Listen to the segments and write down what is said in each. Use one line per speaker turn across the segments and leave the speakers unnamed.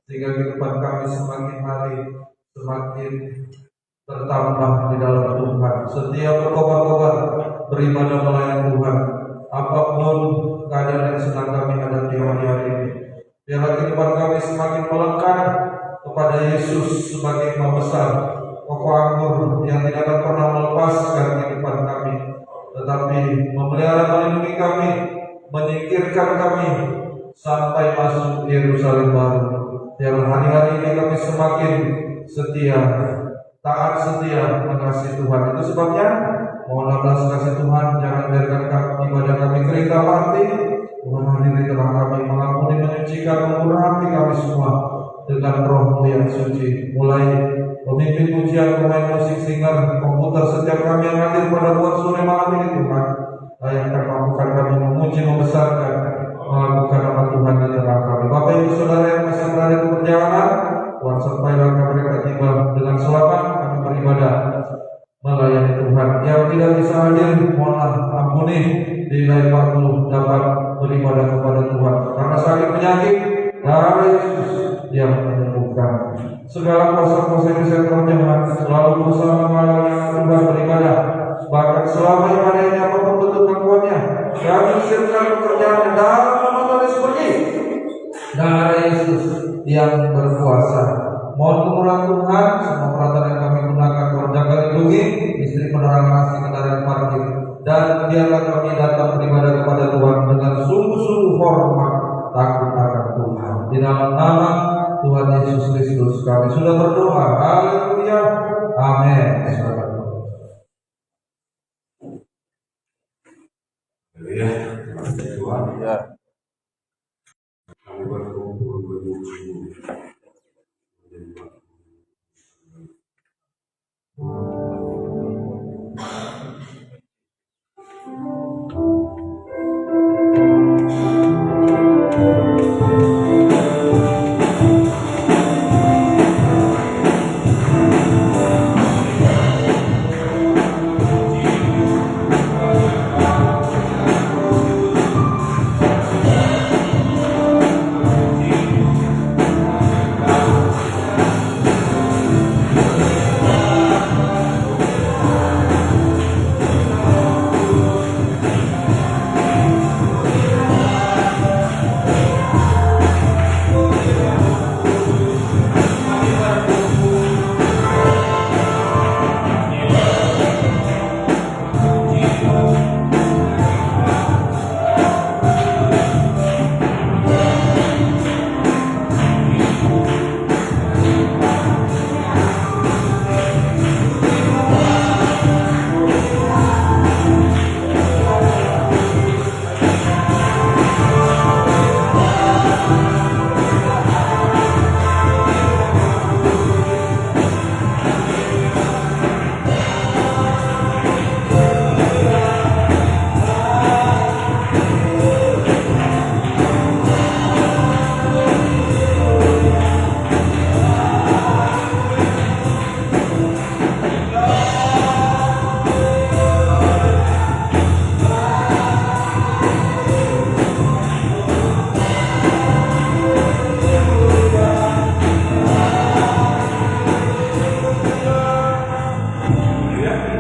sehingga kehidupan kami semakin hari semakin bertambah di dalam Tuhan. Setiap berkobar-kobar beribadah melayani Tuhan, apapun keadaan yang sedang kami hadapi hari-hari ini, biarlah kehidupan kami semakin melekat kepada Yesus sebagai Imam besar, pokok anggur yang tidak akan pernah melepaskan kehidupan kami, tetapi memelihara melindungi kami, menyingkirkan kami sampai masuk Yerusalem baru. Biarlah hari-hari ini kami semakin setia, taat setia mengasihi Tuhan. Itu sebabnya mohonlah belas kasih Tuhan, jangan biarkan ibadah kami kering dalam hati. Tuhan hadiri telah kami, mengampuni, menyucikan, mengurapi kami semua dengan Roh-Mu yang suci. Mulai pemimpin pujian, pemain musik, singer, komputer, setiap kami yang hadir pada buat sore malam ini Tuhan, layakkan mampukan kami memuji, membesarkan, melakukan nama Tuhan di tengah kami. Bapak Ibu Saudara yang masih berada di perjalanan, Tuhan sampaikan mereka tiba dengan selamat, kami beribadah melayani Tuhan. Yang tidak bisa hadir, mohonlah ampuni, di lain waktu dapat beribadah kepada Tuhan. Karena sakit penyakit, darah Yesus yang menyembuhkan. Segala kuasa-kuasa yang saya terjemahkan selalu berusaha menghalangi Tuhan beribadah. Bahkan selama ibadah ini apapun bentuk gangguannya, kami siapkan pekerjaan dalam nama Tuhan Yesus pergi. Darah Yesus yang berkuasa. Mohon kemurahan Tuhan, semua peralatan yang kami gunakan berjaga lindungi, istri penerangan nasi kendaraan parkir, dan biarlah kami datang beribadah kepada Tuhan dengan sungguh-sungguh hormat, takut akan Tuhan. Di dalam nama Tuhan Yesus Kristus kami sudah berdoa. Haleluya. Amin.
Ya, Tuhan ya. Kami berkumpul memuji.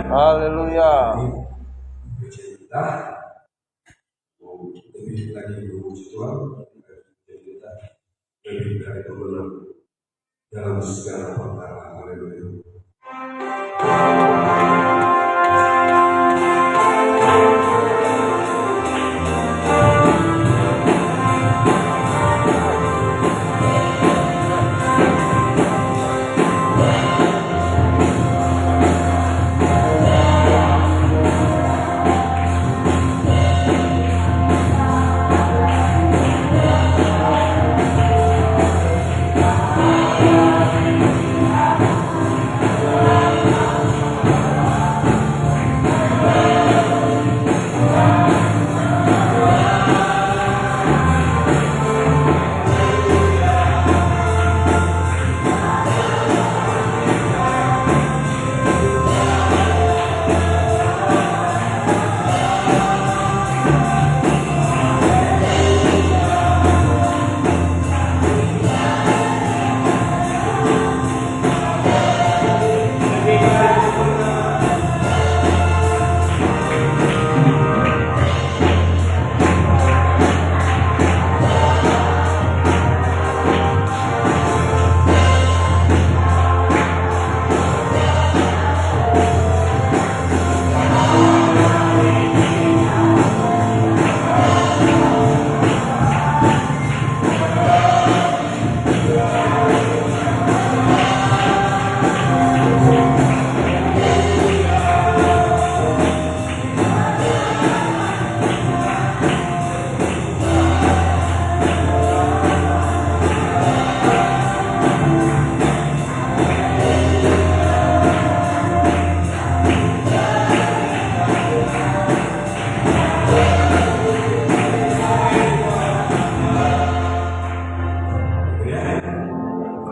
Haleluya.
Kita lebih lagi memuji Tuhan, kita lebih dari pemenang dalam segala perkara. Haleluya.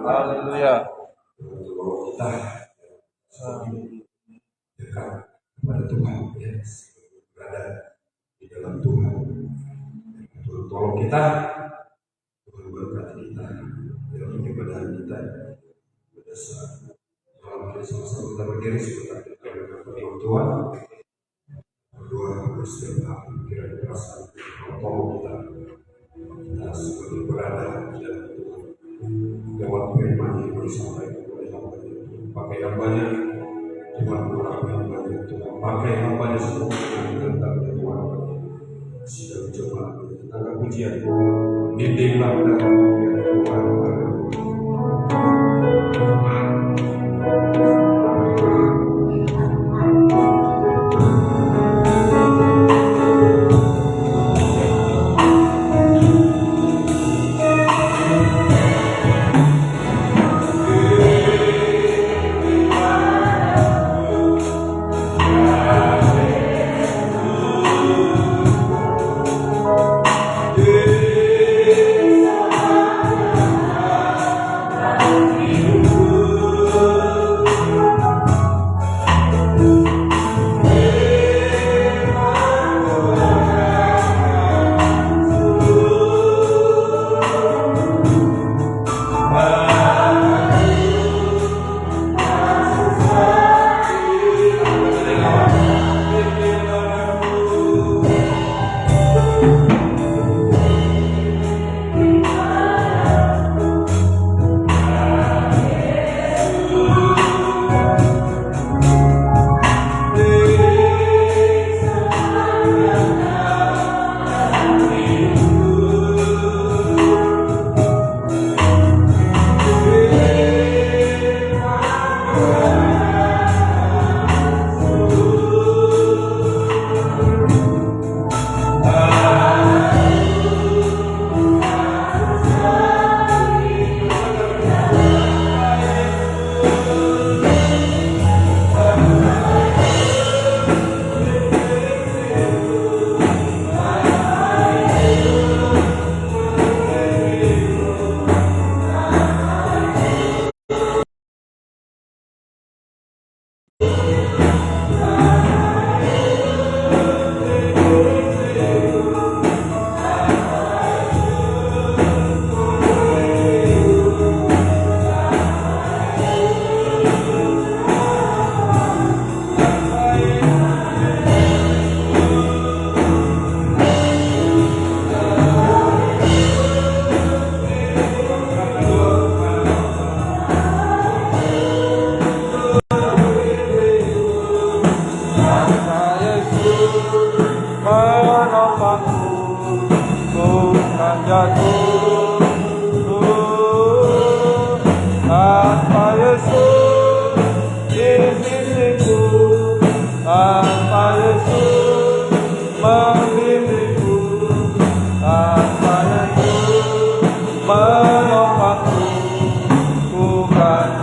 Haleluya.
Kalau kita dekat kepada Tuhan, ya, berada di dalam Tuhan, Tuhan tolong kita, Tuhan berkati kita dalam ibadah kita. Pada saat malam ini sama-sama kita berdiri sebentar kita berdoa Tuhan, berdoa berserta pikiran perasaan, tolong kita semakin berada di dalam Tuhan. Lewat firman yang disampaikan oleh hamba-Nya, pakai hamba-Nya, Tuhan mengurapi hamba-Nya, Tuhan pakai hamba-Nya semua dengan tentang Tuhan. Sudah mencoba tentang pujian, bimbinglah dalam firman Tuhan.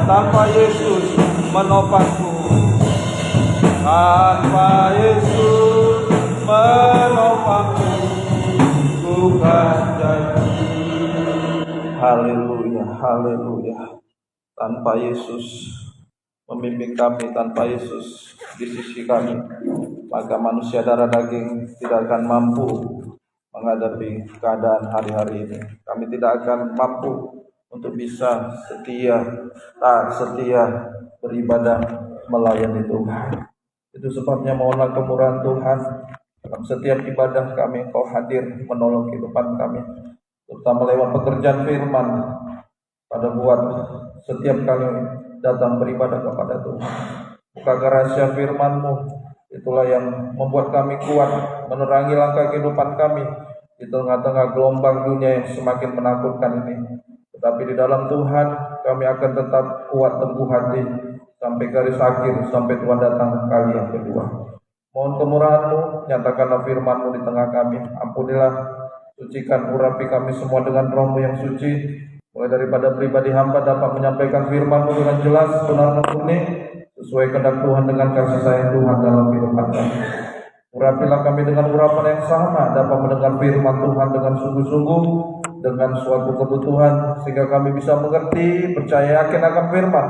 Tanpa Yesus menopangku, tanpa Yesus menopangku, bukan jaya. Haleluya, haleluya. Tanpa Yesus membimbing kami, tanpa Yesus di sisi kami, maka manusia darah daging tidak akan mampu menghadapi keadaan hari-hari ini. Kami tidak akan mampu untuk bisa taat setia beribadah melayani Tuhan. Itu sebabnya mohonlah kemurahan Tuhan dalam setiap ibadah kami, Engkau hadir menolong kehidupan kami, terutama lewat pekerjaan firman pada buat setiap kali datang beribadah kepada Tuhan. Bukakan rahasia firman-Mu, itulah yang membuat kami kuat menerangi langkah kehidupan kami di tengah-tengah gelombang dunia yang semakin menakutkan ini. Tetapi di dalam Tuhan kami akan tetap kuat teguh hati sampai garis akhir, sampai Tuhan datang kali yang kedua. Mohon kemurahan-Mu, nyatakanlah firman-Mu di tengah kami. Ampunilah, sucikan, urapi kami semua dengan Roh-Mu yang suci. Mulai daripada pribadi hamba dapat menyampaikan firman-Mu dengan jelas, benar dan murni, sesuai kehendak Tuhan dengan kasih sayang Tuhan dalam kehidupan kami. Urapilah kami dengan urapan yang sama, dapat mendengar firman Tuhan dengan sungguh-sungguh, dengan suatu kebutuhan sehingga kami bisa mengerti, percaya, yakin akan firman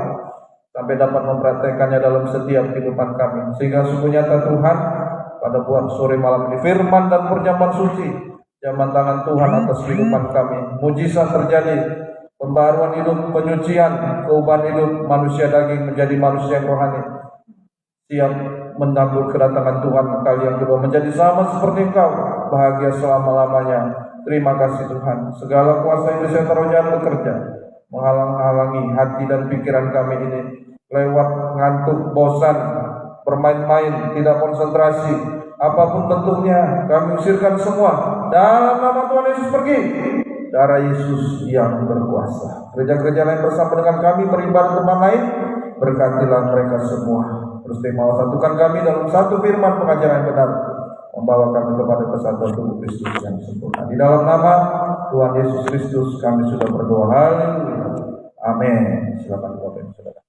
sampai dapat mempraktekannya dalam setiap kehidupan kami. Sehingga sungguh nyata Tuhan, pada buat sore malam ini firman dan perjamuan suci, jaman tangan Tuhan atas kehidupan kami. Mujizat terjadi, pembaruan hidup, penyucian, perubahan hidup manusia daging menjadi manusia yang rohani, siap menyambut kedatangan Tuhan kali yang kedua, menjadi sama seperti Engkau, bahagia selama-lamanya. Terima kasih Tuhan. Segala kuasa Indonesia Roh Jahat bekerja, menghalang-halangi hati dan pikiran kami ini, lewat ngantuk, bosan, bermain-main, tidak konsentrasi, apapun bentuknya, kami usirkan semua. Dalam nama Tuhan Yesus pergi. Darah Yesus yang berkuasa. Gereja-gereja lain bersama dengan kami beribadah tempat lain, berkatilah mereka semua. Beristimewa satukan kami dalam satu firman pengajaran yang benar, membawa kami kepada kesatuan tubuh Kristus yang sempurna. Di dalam nama Tuhan Yesus Kristus kami sudah berdoa. Haleluya. Amin. Silakan Bapak Ibu Saudara.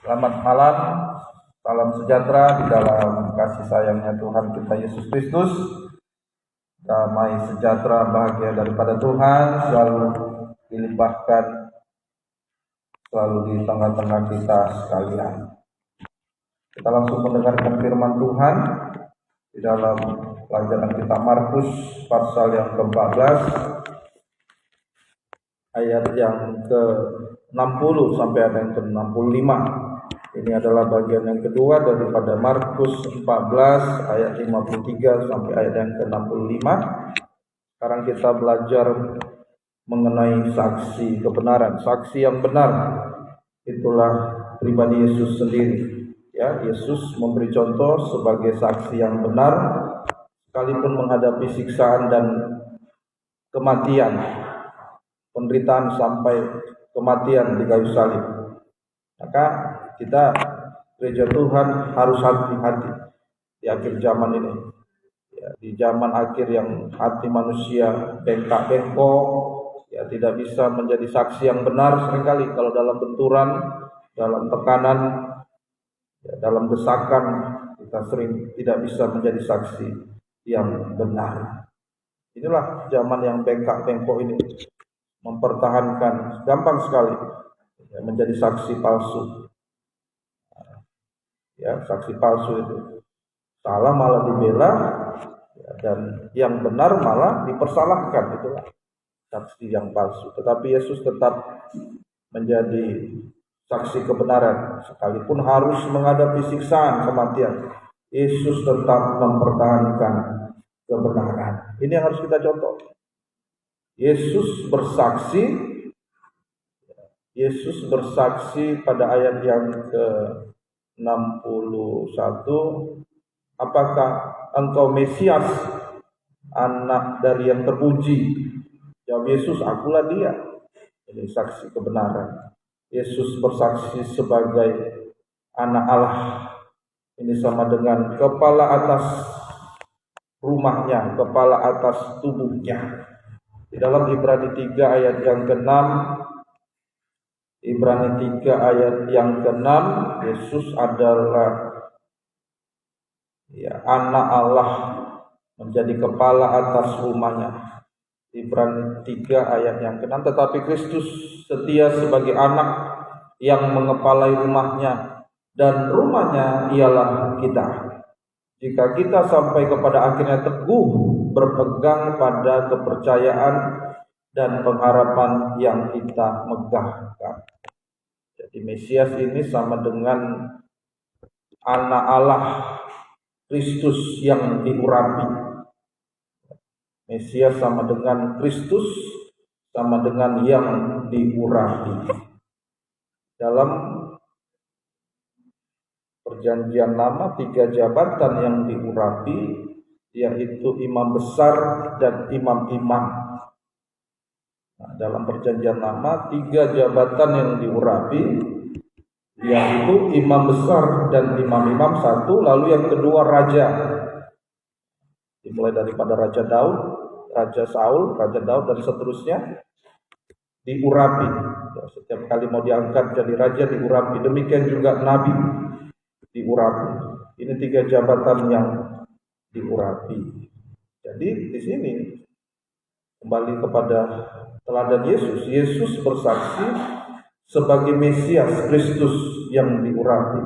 Selamat malam. Salam sejahtera di dalam kasih sayangnya Tuhan kita Yesus Kristus. Damai sejahtera bahagia daripada Tuhan selalu dilimpahkan selalu di tengah-tengah kita sekalian. Kita langsung mendengarkan firman Tuhan di dalam pelajaran kita Markus pasal yang ke-14 ayat yang ke-60 sampai ayat yang ke-65. Ini adalah bagian yang kedua daripada Markus 14 ayat 53 sampai ayat yang ke-65. Sekarang kita belajar mengenai saksi kebenaran. Saksi yang benar itulah pribadi Yesus sendiri. Ya, Yesus memberi contoh sebagai saksi yang benar sekalipun menghadapi siksaan dan kematian, penderitaan sampai kematian di kayu salib. Maka kita gereja Tuhan harus hati-hati di akhir zaman ini. Ya, di zaman akhir yang hati manusia bengkak-bengkok, ya tidak bisa menjadi saksi yang benar seringkali kalau dalam benturan, dalam tekanan, ya, dalam desakan kita sering tidak bisa menjadi saksi yang benar. Inilah zaman yang bengkak-bengkok ini, mempertahankan gampang sekali ya, menjadi saksi palsu. Ya, saksi palsu itu salah malah dibela, ya, dan yang benar malah dipersalahkan. Itulah saksi yang palsu. Tetapi Yesus tetap menjadi saksi kebenaran sekalipun harus menghadapi siksaan kematian. Yesus tetap mempertahankan kebenaran. Ini yang harus kita contoh. Yesus bersaksi pada ayat yang ke-61, apakah engkau Mesias, anak dari yang terpuji? Jawab Yesus, akulah dia. Ini saksi kebenaran. Yesus bersaksi sebagai anak Allah. Ini sama dengan kepala atas rumahnya, kepala atas tubuhnya. Di dalam Ibrani 3 ayat yang ke-6, Ibrani 3 ayat yang ke-6, Yesus adalah ya, anak Allah, menjadi kepala atas rumahnya. Ibrani 3 ayat yang ke-6, tetapi Kristus setia sebagai anak yang mengepalai rumahnya, dan rumahnya ialah kita. Jika kita sampai kepada akhirnya teguh berpegang pada kepercayaan dan pengharapan yang kita megahkan. Jadi Mesias ini sama dengan anak Allah, Kristus yang diurapi. Mesias sama dengan Kristus, sama dengan yang diurapi. Dalam Perjanjian Lama 3 jabatan yang diurapi, yaitu imam besar dan imam-imam. Nah, dalam Perjanjian Lama 3 jabatan yang diurapi, yaitu imam besar dan imam-imam satu, lalu yang kedua raja. Dimulai daripada Raja Daud, Raja Saul, Raja Daud dan seterusnya diurapi. Ya, setiap kali mau diangkat jadi raja diurapi. Demikian juga nabi diurapi. Ini 3 jabatan yang diurapi. Jadi di sini Kembali kepada teladan Yesus. Yesus bersaksi sebagai Mesias Kristus yang diurapi.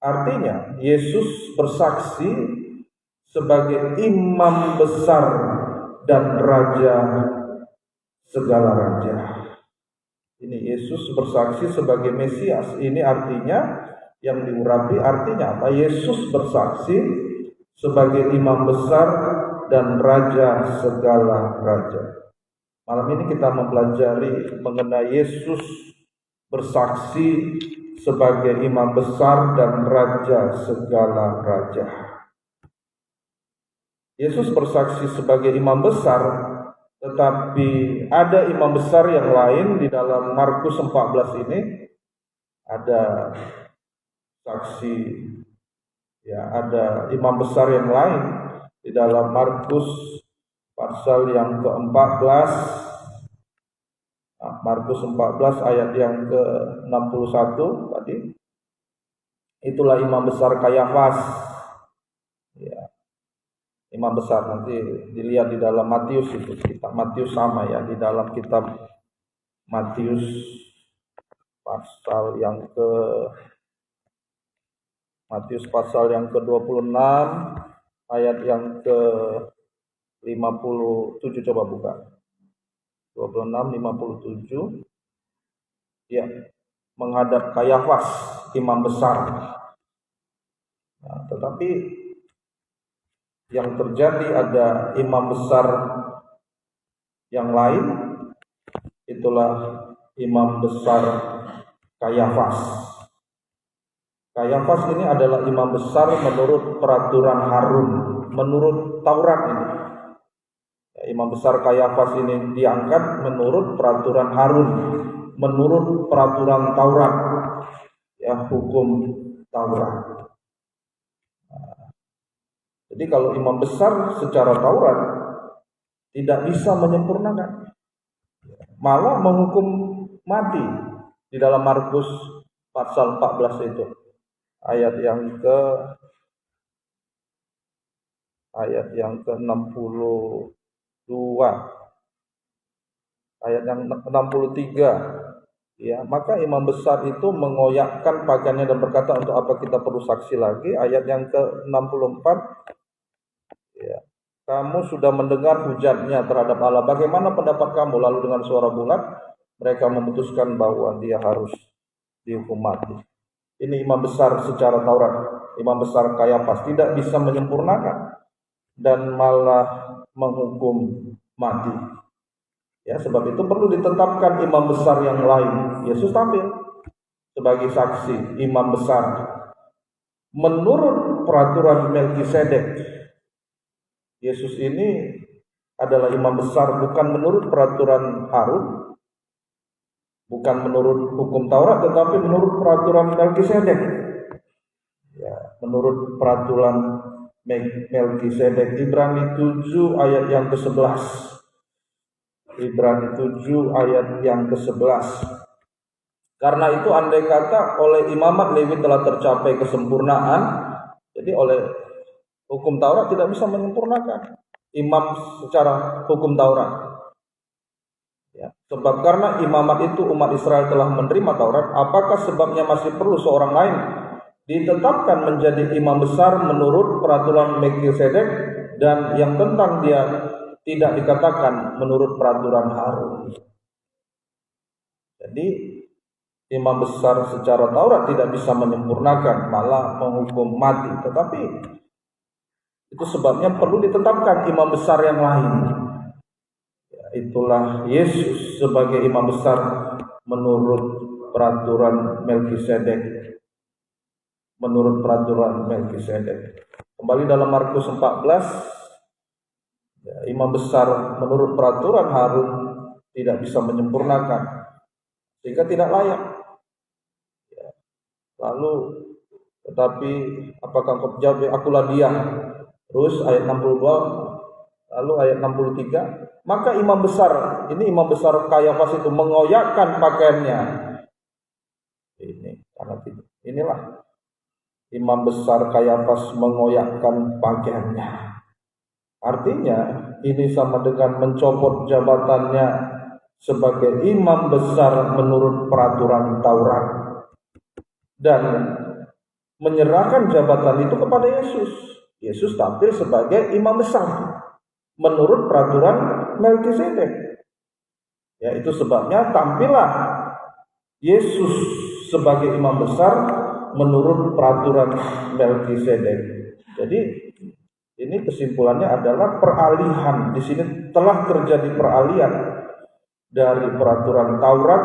Artinya, Yesus bersaksi sebagai imam besar dan raja segala raja. Ini Yesus bersaksi sebagai Mesias. Ini artinya yang diurapi, artinya apa? Yesus bersaksi sebagai imam besar dan raja segala raja. Malam ini kita mempelajari mengenai Yesus bersaksi sebagai imam besar dan raja segala raja. Yesus bersaksi sebagai imam besar, tetapi ada imam besar yang lain di dalam Markus 14 ini. Ada saksi, ya, ada imam besar yang lain di dalam Markus pasal yang ke-14. Markus 14 ayat yang ke-61 tadi. Itulah imam besar Kayafas. Ya, imam besar, nanti dilihat di dalam Matius, itu kitab Matius sama ya, di dalam kitab Matius pasal yang ke-26 ayat yang ke-57, coba buka. 26:57. Ya, menghadap Kayafas, imam besar. Nah, tetapi yang terjadi ada imam besar yang lain, itulah imam besar Kayafas. Kayafas ini adalah imam besar menurut peraturan Harun, menurut Taurat ini. Ya, imam besar Kayafas ini diangkat menurut peraturan Harun, menurut peraturan Taurat, ya, hukum Taurat. Jadi kalau imam besar secara Taurat tidak bisa menyempurnakan, malah menghukum mati di dalam Markus pasal 14 itu. Ayat yang ke-62, ayat yang 63. Ya, maka imam besar itu mengoyakkan pakaiannya dan berkata, untuk apa kita perlu saksi lagi? Ayat yang ke-64. Ya, kamu sudah mendengar hujatnya terhadap Allah. Bagaimana pendapat kamu? Lalu dengan suara bulat mereka memutuskan bahwa dia harus dihukum mati. Ini imam besar secara Taurat, imam besar Kayafas, tidak bisa menyempurnakan dan malah menghukum mati. Ya, sebab itu perlu ditetapkan imam besar yang lain. Yesus tampil sebagai saksi imam besar menurut peraturan Melkisedek. Yesus ini adalah imam besar bukan menurut peraturan Harun, bukan menurut hukum Taurat, tetapi menurut peraturan Melkisedek. Ya, menurut peraturan Melkisedek. Ibrani 7 ayat yang ke-11. Ibrani 7 ayat yang ke-11. Karena itu andai kata oleh imamat Lewi telah tercapai kesempurnaan, jadi oleh hukum Taurat tidak bisa menyempurnakan imam secara hukum Taurat. Ya, sebab karena imamat itu umat Israel telah menerima Taurat, apakah sebabnya masih perlu seorang lain ditetapkan menjadi imam besar menurut peraturan Melkisedek, dan yang tentang dia tidak dikatakan menurut peraturan Harun. Jadi imam besar secara Taurat tidak bisa menyempurnakan, malah menghukum mati. Tetapi itu sebabnya perlu ditetapkan imam besar yang lain. Ya, itulah Yesus sebagai imam besar menurut peraturan Melkisedek. Menurut peraturan Melkisedek. Kembali dalam Markus 14, ya, imam besar menurut peraturan Harun tidak bisa menyempurnakan, sehingga tidak layak. Ya. Lalu, tetapi apakah engkau jawab, akulah dia. Terus ayat 62, lalu ayat 63, maka imam besar, ini imam besar Kayafas itu mengoyakkan pakaiannya. Inilah imam besar Kayafas mengoyakkan pakaiannya. Artinya ini sama dengan mencopot jabatannya sebagai imam besar menurut peraturan Taurat dan menyerahkan jabatan itu kepada Yesus. Yesus tampil sebagai imam besar menurut peraturan Melkisedek. Ya, itu sebabnya tampillah Yesus sebagai imam besar menurut peraturan Melkisedek. Jadi ini kesimpulannya adalah peralihan. Di sini telah terjadi peralihan dari peraturan Taurat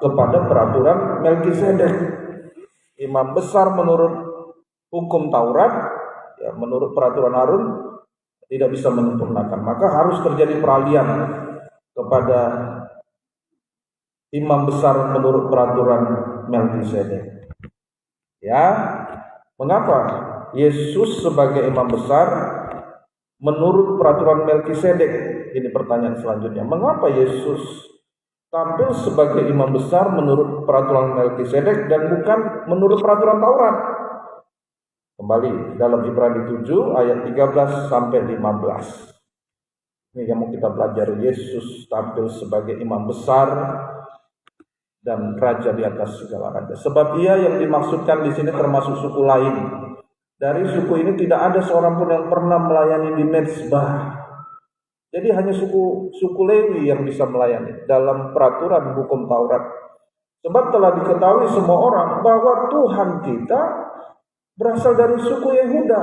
kepada peraturan Melkisedek. Imam besar menurut hukum Taurat, ya, menurut peraturan Harun tidak bisa menyempurnakan. Maka harus terjadi peralihan kepada imam besar menurut peraturan Melkisedek. Ya, mengapa Yesus sebagai imam besar menurut peraturan Melkisedek? Ini pertanyaan selanjutnya. Mengapa Yesus tampil sebagai imam besar menurut peraturan Melkisedek dan bukan menurut peraturan Taurat? Kembali dalam Ibrani 7 ayat 13 sampai 15. Ini yang mau kita pelajari. Yesus tampil sebagai imam besar dan raja di atas segala raja. Sebab ia yang dimaksudkan di sini termasuk suku lain. Dari suku ini tidak ada seorang pun yang pernah melayani di mezbah. Jadi hanya suku Lewi yang bisa melayani dalam peraturan hukum Taurat. Sebab telah diketahui semua orang bahwa Tuhan kita berasal dari suku Yehuda.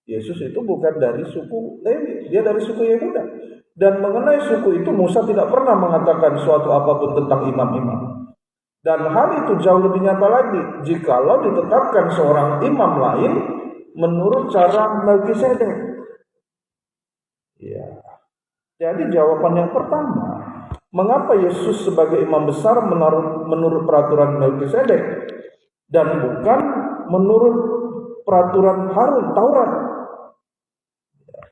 Yesus itu bukan dari suku Lewi, dia dari suku Yehuda. Dan mengenai suku itu Musa tidak pernah mengatakan suatu apapun tentang imam-imam. Dan hal itu jauh lebih nyata lagi jikalau ditetapkan seorang imam lain menurut cara Melkisedek. Ya. Jadi jawaban yang pertama, mengapa Yesus sebagai imam besar menurut peraturan Melkisedek dan bukan menurut peraturan Harun Taurat?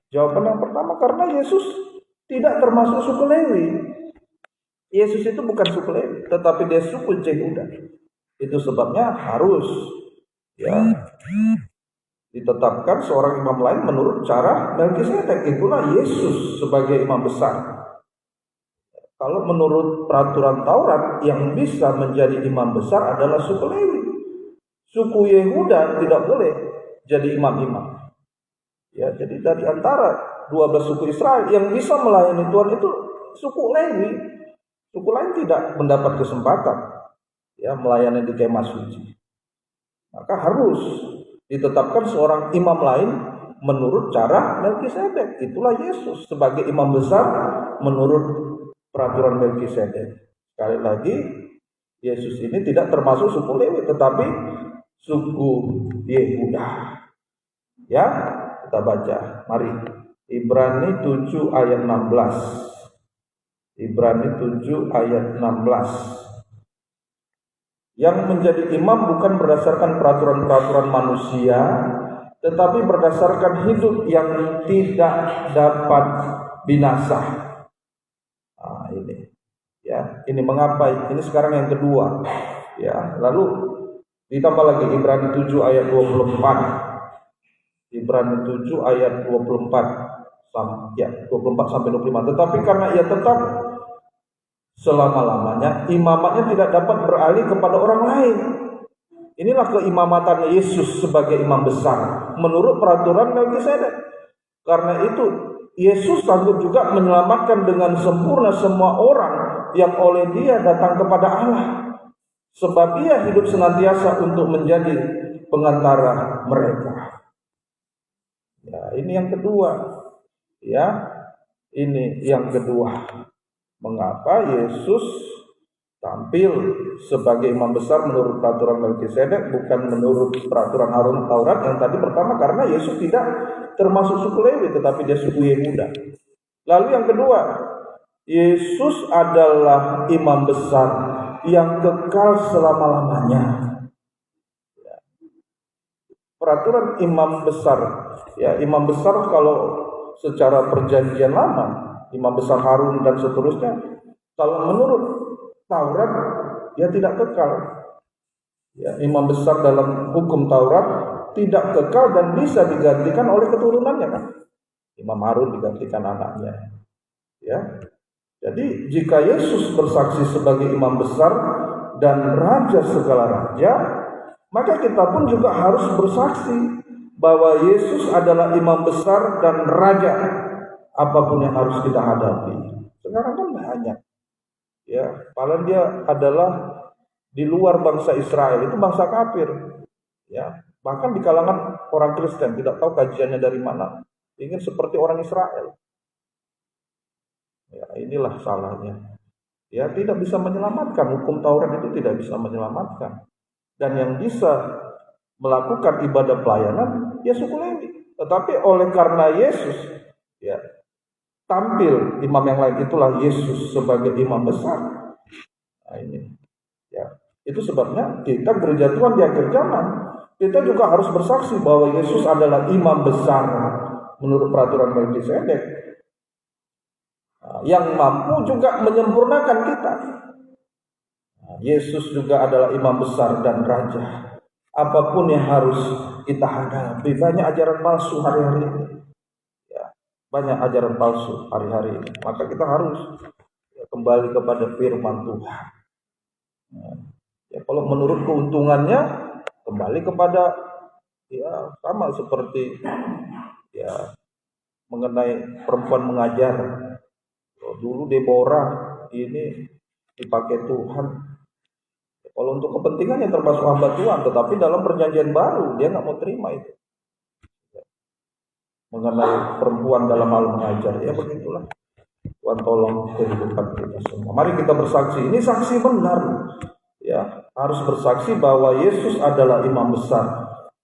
Jawaban yang pertama, karena Yesus tidak termasuk suku Lewi. Yesus itu bukan suku Lewi, tetapi dia suku Yehuda. Itu sebabnya harus ditetapkan seorang imam lain menurut cara Melkisedek. Itulah Yesus sebagai imam besar. Kalau menurut peraturan Taurat, yang bisa menjadi imam besar adalah suku Lewi. Suku Yehuda tidak boleh jadi imam-imam. Ya, jadi dari antara 12 suku Israel yang bisa melayani Tuhan itu suku Lewi. Suku lain tidak mendapat kesempatan melayani di kemah suci. Maka harus ditetapkan seorang imam lain menurut cara Melkisedek. Itulah Yesus sebagai imam besar menurut peraturan Melkisedek. Sekali lagi, Yesus ini tidak termasuk suku Lewi, tetapi suku Yehuda. Ya, kita baca. Mari. Ibrani 7 ayat 16. Ibrani 7 ayat 16. Yang menjadi imam bukan berdasarkan peraturan-peraturan manusia, tetapi berdasarkan hidup yang tidak dapat binasa. Nah, ini. Ya, ini mengapa? Ini sekarang yang kedua. Ya, lalu ditambah lagi Ibrani 7 ayat 24. Ibrani 7 ayat 24 sampai 25. Tetapi karena ia tetap selama-lamanya, imamatnya tidak dapat beralih kepada orang lain. Inilah keimamatan Yesus sebagai imam besar menurut peraturan Melkisedek. Karena itu Yesus sanggup juga menyelamatkan dengan sempurna semua orang yang oleh dia datang kepada Allah. Sebab ia hidup senantiasa untuk menjadi pengantara mereka. Ya, ini yang kedua. Ya, ini yang kedua. Mengapa Yesus tampil sebagai imam besar menurut peraturan Melkisedek bukan menurut peraturan Harun Taurat? Yang tadi pertama, karena Yesus tidak termasuk suku Lewi, tetapi dia suku Yehuda. Lalu yang kedua, Yesus adalah imam besar yang kekal selama-lamanya. Peraturan imam besar, imam besar kalau secara perjanjian lama, imam besar Harun dan seterusnya, kalau menurut Taurat dia tidak kekal. Ya, imam besar dalam hukum Taurat tidak kekal dan bisa digantikan oleh keturunannya, kan? Imam Harun digantikan anaknya. Ya. Jadi jika Yesus bersaksi sebagai imam besar dan raja segala raja, maka kita pun juga harus bersaksi bahwa Yesus adalah imam besar dan raja apapun yang harus kita hadapi. Sekarang kan banyak, ya, paling dia adalah di luar bangsa Israel, itu bangsa kafir, ya, bahkan di kalangan orang Kristen tidak tahu kajiannya dari mana, ingin seperti orang Israel. Ya, inilah salahnya. Ya, tidak bisa menyelamatkan. Hukum Taurat itu tidak bisa menyelamatkan. Dan yang bisa melakukan ibadah pelayanan ya suku Lewi. Tetapi oleh karena Yesus, ya, tampil imam yang lain, itulah Yesus sebagai imam besar. Nah, ini, ya, itu sebabnya kita gereja Tuhan di akhir zaman, kita juga harus bersaksi bahwa Yesus adalah imam besar menurut peraturan Melkisedek, yang mampu juga menyempurnakan kita. Yesus juga adalah imam besar dan raja. Apapun yang harus kita hadapi, banyak ajaran palsu hari-hari ini. Ya, banyak ajaran palsu hari-hari ini. Maka kita harus kembali kepada firman Tuhan. Ya, kalau menurut keuntungannya, kembali kepada, ya, sama seperti, ya, mengenai perempuan mengajar. Dulu Deborah ini dipakai Tuhan. Kalau untuk kepentingannya termasuk hamba Tuhan, tetapi dalam perjanjian baru dia nggak mau terima itu. Mengenai perempuan dalam hal mengajar, ya begitulah. Tuhan tolong kehidupan kita semua. Mari kita bersaksi. Ini saksi benar, ya, harus bersaksi bahwa Yesus adalah imam besar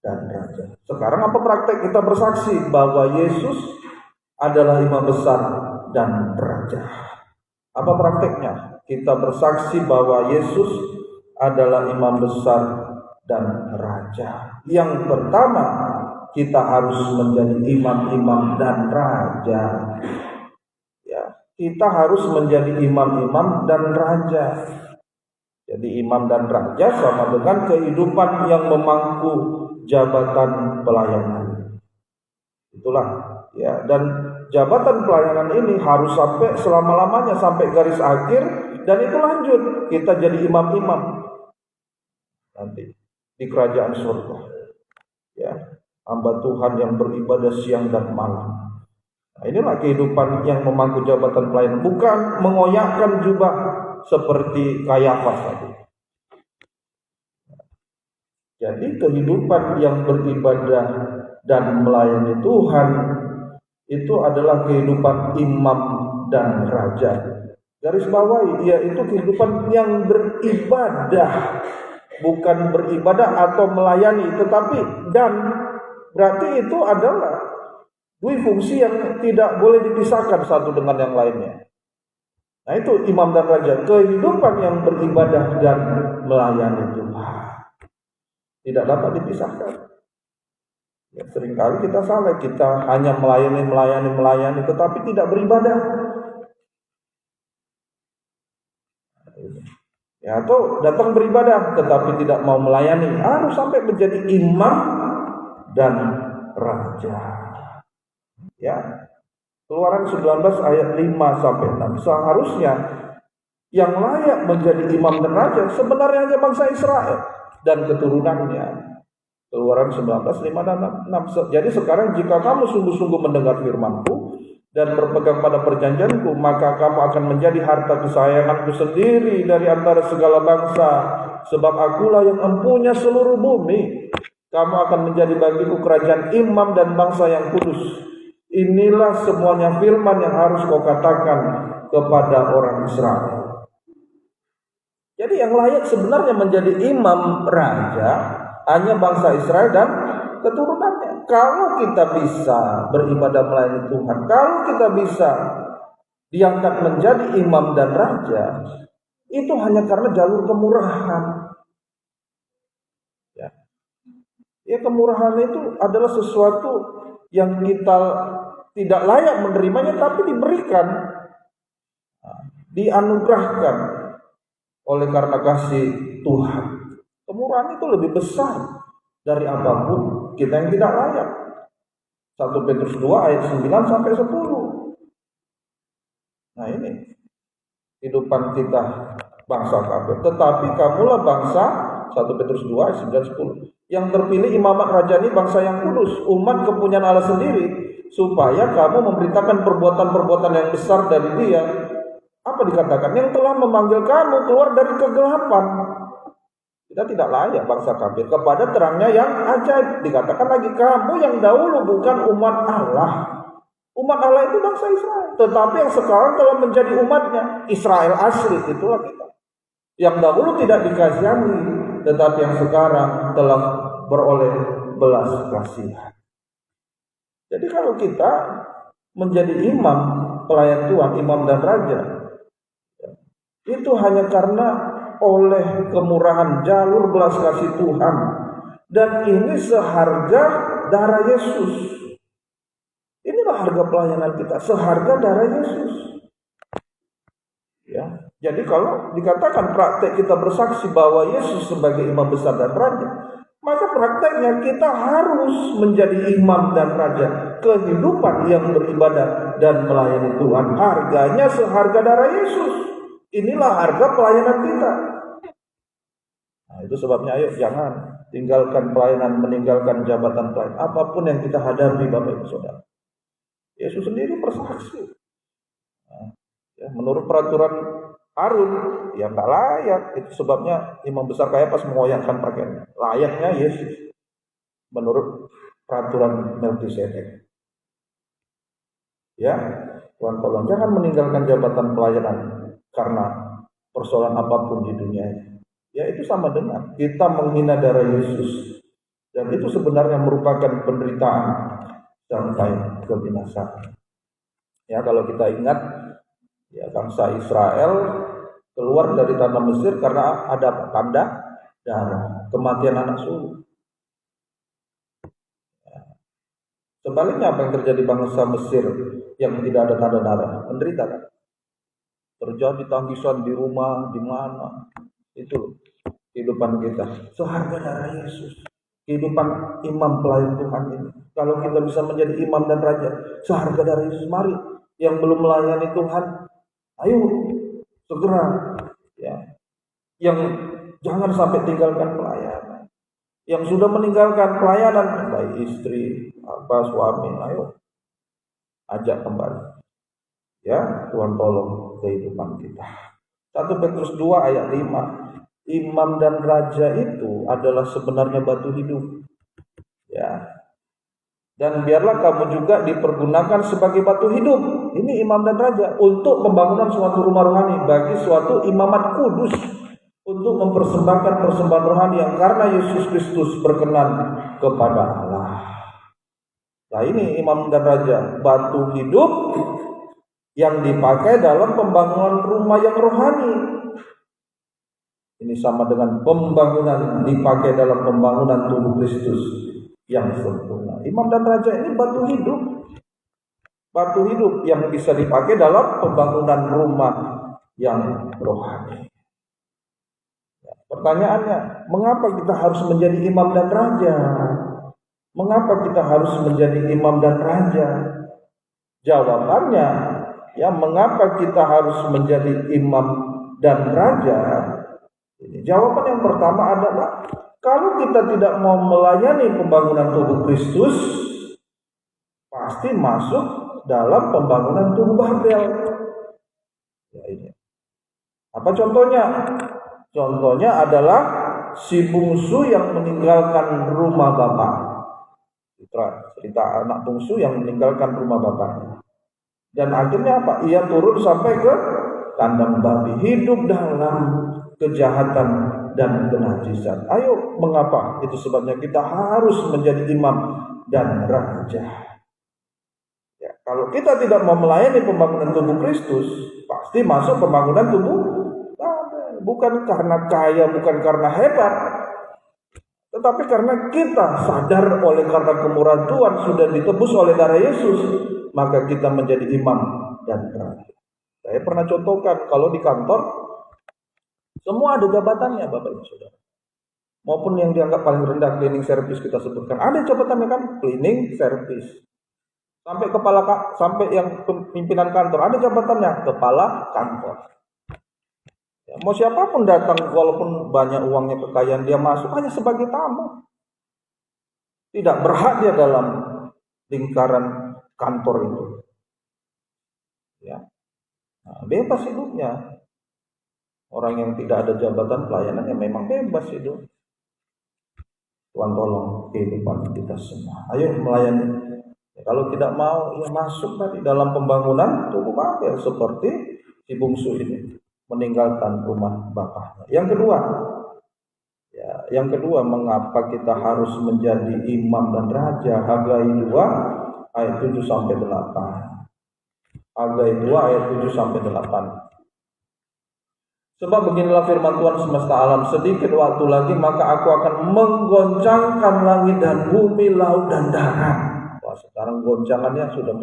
dan raja. Sekarang apa praktek kita bersaksi bahwa Yesus adalah imam besar dan raja? Apa prakteknya? Kita bersaksi bahwa Yesus adalah imam besar dan raja. Yang pertama, kita harus menjadi imam-imam dan raja. Ya, kita harus menjadi imam-imam dan raja. Jadi imam dan raja sama dengan kehidupan yang memangku jabatan pelayanan. Itulah, ya, dan jabatan pelayanan ini harus sampai selama-lamanya, sampai garis akhir, dan itu lanjut. Kita jadi imam-imam nanti di kerajaan surga. Ya, hamba Tuhan yang beribadah siang dan malam. Nah, inilah kehidupan yang memangku jabatan pelayanan, bukan mengoyakkan jubah seperti Kayafas tadi. Jadi kehidupan yang beribadah dan melayani Tuhan itu adalah kehidupan imam dan raja. Garis bawahi, yaitu kehidupan yang beribadah, bukan beribadah atau melayani, tetapi dan berarti itu adalah dua fungsi yang tidak boleh dipisahkan satu dengan yang lainnya. Nah, itu imam dan raja, kehidupan yang beribadah dan melayani Tuhan tidak dapat dipisahkan. Ya, seringkali kita salah, kita hanya melayani, tetapi tidak beribadah. Ya, atau datang beribadah tetapi tidak mau melayani, harus sampai menjadi imam dan raja. Ya, Keluaran 19 ayat 5 sampai 6. Seharusnya yang layak menjadi imam dan raja sebenarnya hanya bangsa Israel dan keturunannya. Keluaran 19, 5 dan 6. Jadi sekarang jika kamu sungguh-sungguh mendengar firman-Ku dan berpegang pada perjanjian-Ku, maka kamu akan menjadi harta kesayangan-Ku sendiri dari antara segala bangsa, sebab Akulah yang empunya seluruh bumi. Kamu akan menjadi bagiku kerajaan imam dan bangsa yang kudus. Inilah semuanya firman yang harus kau katakan kepada orang Israel. Jadi yang layak sebenarnya menjadi imam raja hanya bangsa Israel dan keturunannya. Kalau kita bisa beribadah melayani Tuhan, kalau kita bisa diangkat menjadi imam dan raja, itu hanya karena jalur kemurahan. Ya, kemurahan itu adalah sesuatu yang kita tidak layak menerimanya, tapi diberikan, dianugerahkan oleh karena kasih Tuhan. Kemurahan itu lebih besar dari apapun kita yang tidak layak. 1 Petrus 2 ayat 9 sampai 10. Nah ini kehidupan kita bangsa kafir. Tetapi kamulah bangsa, 1 Petrus 2 ayat 9 10. Yang terpilih imamat rajani, bangsa yang kudus, umat kepunyaan Allah sendiri, supaya kamu memberitakan perbuatan-perbuatan yang besar dari Dia. Apa dikatakan? Yang telah memanggil kamu keluar dari kegelapan. Kita tidak layak bangsa kafir kepada terangnya yang ajaib. Dikatakan lagi, kamu yang dahulu bukan umat Allah. Umat Allah itu bangsa Israel, tetapi yang sekarang telah menjadi umatnya, Israel asli, itulah kita. Yang dahulu tidak dikasihani, tetapi yang sekarang telah beroleh belas kasihan. Jadi kalau kita menjadi imam, pelayan Tuhan, imam dan raja, itu hanya karena oleh kemurahan jalur belas kasih Tuhan. Dan ini seharga darah Yesus. Inilah harga pelayanan kita, seharga darah Yesus. Ya, jadi kalau dikatakan praktek kita bersaksi bahwa Yesus sebagai imam besar dan raja, maka prakteknya kita harus menjadi imam dan raja. Kehidupan yang beribadah dan melayani Tuhan, harganya seharga darah Yesus. Inilah harga pelayanan kita. Nah, itu sebabnya ayo jangan tinggalkan pelayanan, meninggalkan jabatan pelayan. Apapun yang kita hadapi Bapak Ibu Saudara. Yesus sendiri bersaksi. Nah, ya, menurut peraturan Harun, ya nggak layak. Itu sebabnya imam besar Kayapas mengoyakkan pakaiannya. Layaknya Yesus menurut peraturan Melkisedek. Ya, Tuhan tolong jangan meninggalkan jabatan pelayanan karena persoalan apapun di dunia ini. Ya itu sama dengan kita menghina darah Yesus. Dan itu sebenarnya merupakan penderitaan sampai kebinasaan. Ya kalau kita ingat, ya bangsa Israel keluar dari tanah Mesir karena ada tanda darah, kematian anak sulung. Ya. Sebaliknya apa yang terjadi bangsa Mesir yang tidak ada tanda darah, menderita kan? Terjadi tangisan di rumah, di mana? Itu kehidupan kita, seharga darah Yesus. Kehidupan imam pelayan Tuhan ini. Kalau kita bisa menjadi imam dan raja, seharga darah Yesus, mari. Yang belum melayani Tuhan, ayo segera. Ya. Yang jangan sampai tinggalkan pelayanan. Yang sudah meninggalkan pelayanan, baik istri, suami, ayo ajak kembali. Ya, Tuhan tolong kehidupan kita. 1 Petrus 2 ayat 5. Imam dan raja itu adalah sebenarnya batu hidup. Ya. Dan biarlah kamu juga dipergunakan sebagai batu hidup. Ini imam dan raja untuk pembangunan suatu rumah rohani bagi suatu imamat kudus, untuk mempersembahkan persembahan rohani yang karena Yesus Kristus berkenan kepada Allah. Nah ini imam dan raja, batu hidup yang dipakai dalam pembangunan rumah yang rohani. Ini sama dengan pembangunan dipakai dalam pembangunan tubuh Kristus yang sempurna. Imam dan raja ini batu hidup. Batu hidup yang bisa dipakai dalam pembangunan rumah yang rohani. Pertanyaannya, mengapa kita harus menjadi imam dan raja? Mengapa kita harus menjadi imam dan raja? Jawabannya, ya mengapa kita harus menjadi imam dan raja? Jawaban yang pertama adalah kalau kita tidak mau melayani pembangunan tubuh Kristus, pasti masuk dalam pembangunan tubuh Babel. Ya, ini. Apa contohnya? Contohnya adalah si bungsu yang meninggalkan rumah bapak. Cerita anak bungsu yang meninggalkan rumah bapaknya. Dan akhirnya apa? Ia turun sampai ke kandang babi, hidup dalam kejahatan dan kenajisan. Ayo, mengapa? Itu sebabnya kita harus menjadi imam dan raja. Ya, kalau kita tidak mau melayani pembangunan tubuh Kristus, pasti masuk pembangunan tubuh Babel. Bukan karena kaya, bukan karena hebat, tetapi karena kita sadar oleh karena kemurahan Tuhan sudah ditebus oleh darah Yesus, maka kita menjadi imam dan raja. Saya pernah contohkan kalau di kantor, semua ada jabatannya Bapak Ibu Saudara. Maupun yang dianggap paling rendah, cleaning service kita sebutkan. Ada jabatannya kan, cleaning service. sampai yang pimpinan kantor, ada jabatannya kepala kantor. Ya, mau siapapun datang, walaupun banyak uangnya, kekayaan, dia masuk hanya sebagai tamu. Tidak berhak dia dalam lingkaran kantor itu. Ya, bebas hidupnya. Orang yang tidak ada jabatan pelayanannya memang bebas hidup. Tuhan tolong kehidupan kita semua. Ayo melayani. Ya, kalau tidak mau, ya masuk tadi dalam pembangunan tubuh Babel seperti si bungsu ini meninggalkan rumah bapaknya. Yang kedua, mengapa kita harus menjadi imam dan raja? Hagai 2 ayat 7 sampai 8. Hagai 2 ayat 7 sampai 8. Sebab beginilah firman Tuhan semesta alam, sedikit waktu lagi maka aku akan menggoncangkan langit dan bumi, laut dan darat. Wah, sekarang goncangannya sudah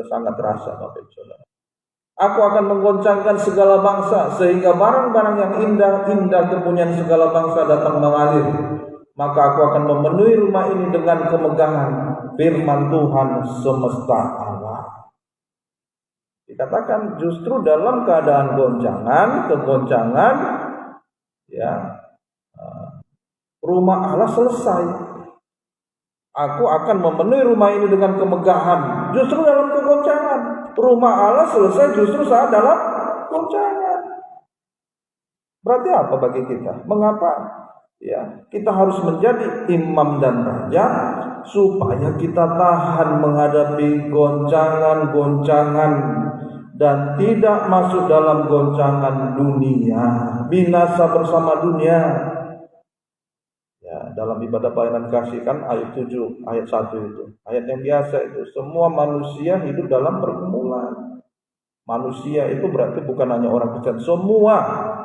sangat terasa, Bapak Ibu Saudara. Aku akan menggoncangkan segala bangsa, sehingga barang-barang yang indah kepunyaan segala bangsa datang mengalir. Maka aku akan memenuhi rumah ini dengan kemegahan, firman Tuhan semesta alam. Dikatakan justru dalam keadaan kegoncangan, ya, rumah Allah selesai. Aku akan memenuhi rumah ini dengan kemegahan. Justru dalam kegoncangan. Rumah Allah selesai justru saat dalam goncangan. Berarti apa bagi kita? Mengapa? Ya, kita harus menjadi imam dan raja supaya kita tahan menghadapi goncangan-goncangan dan tidak masuk dalam goncangan dunia, binasa bersama dunia. Dalam ibadah pelayanan kasih kan ayat 7, ayat 1 itu. Ayat yang biasa itu. Semua manusia hidup dalam pergumulan. Manusia itu berarti bukan hanya orang Kristen. Semua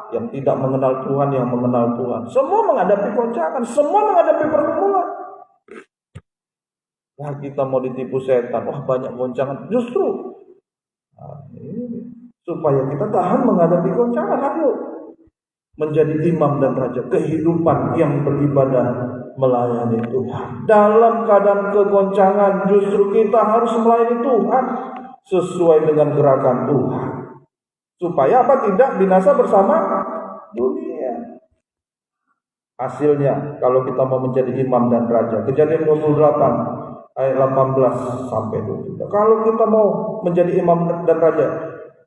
yang tidak mengenal Tuhan, yang mengenal Tuhan. Semua menghadapi goncangan. Semua menghadapi pergumulan. Wah, kita mau ditipu setan. Wah, banyak goncangan. Justru ini supaya kita tahan menghadapi goncangan. Ayo menjadi imam dan raja, kehidupan yang beribadah melayani Tuhan. Dalam keadaan kegoncangan justru kita harus melayani Tuhan sesuai dengan gerakan Tuhan. Supaya apa? Tidak binasa bersama dunia. Hasilnya kalau kita mau menjadi imam dan raja, Kejadian 28 ayat 18 sampai 23. Kalau kita mau menjadi imam dan raja,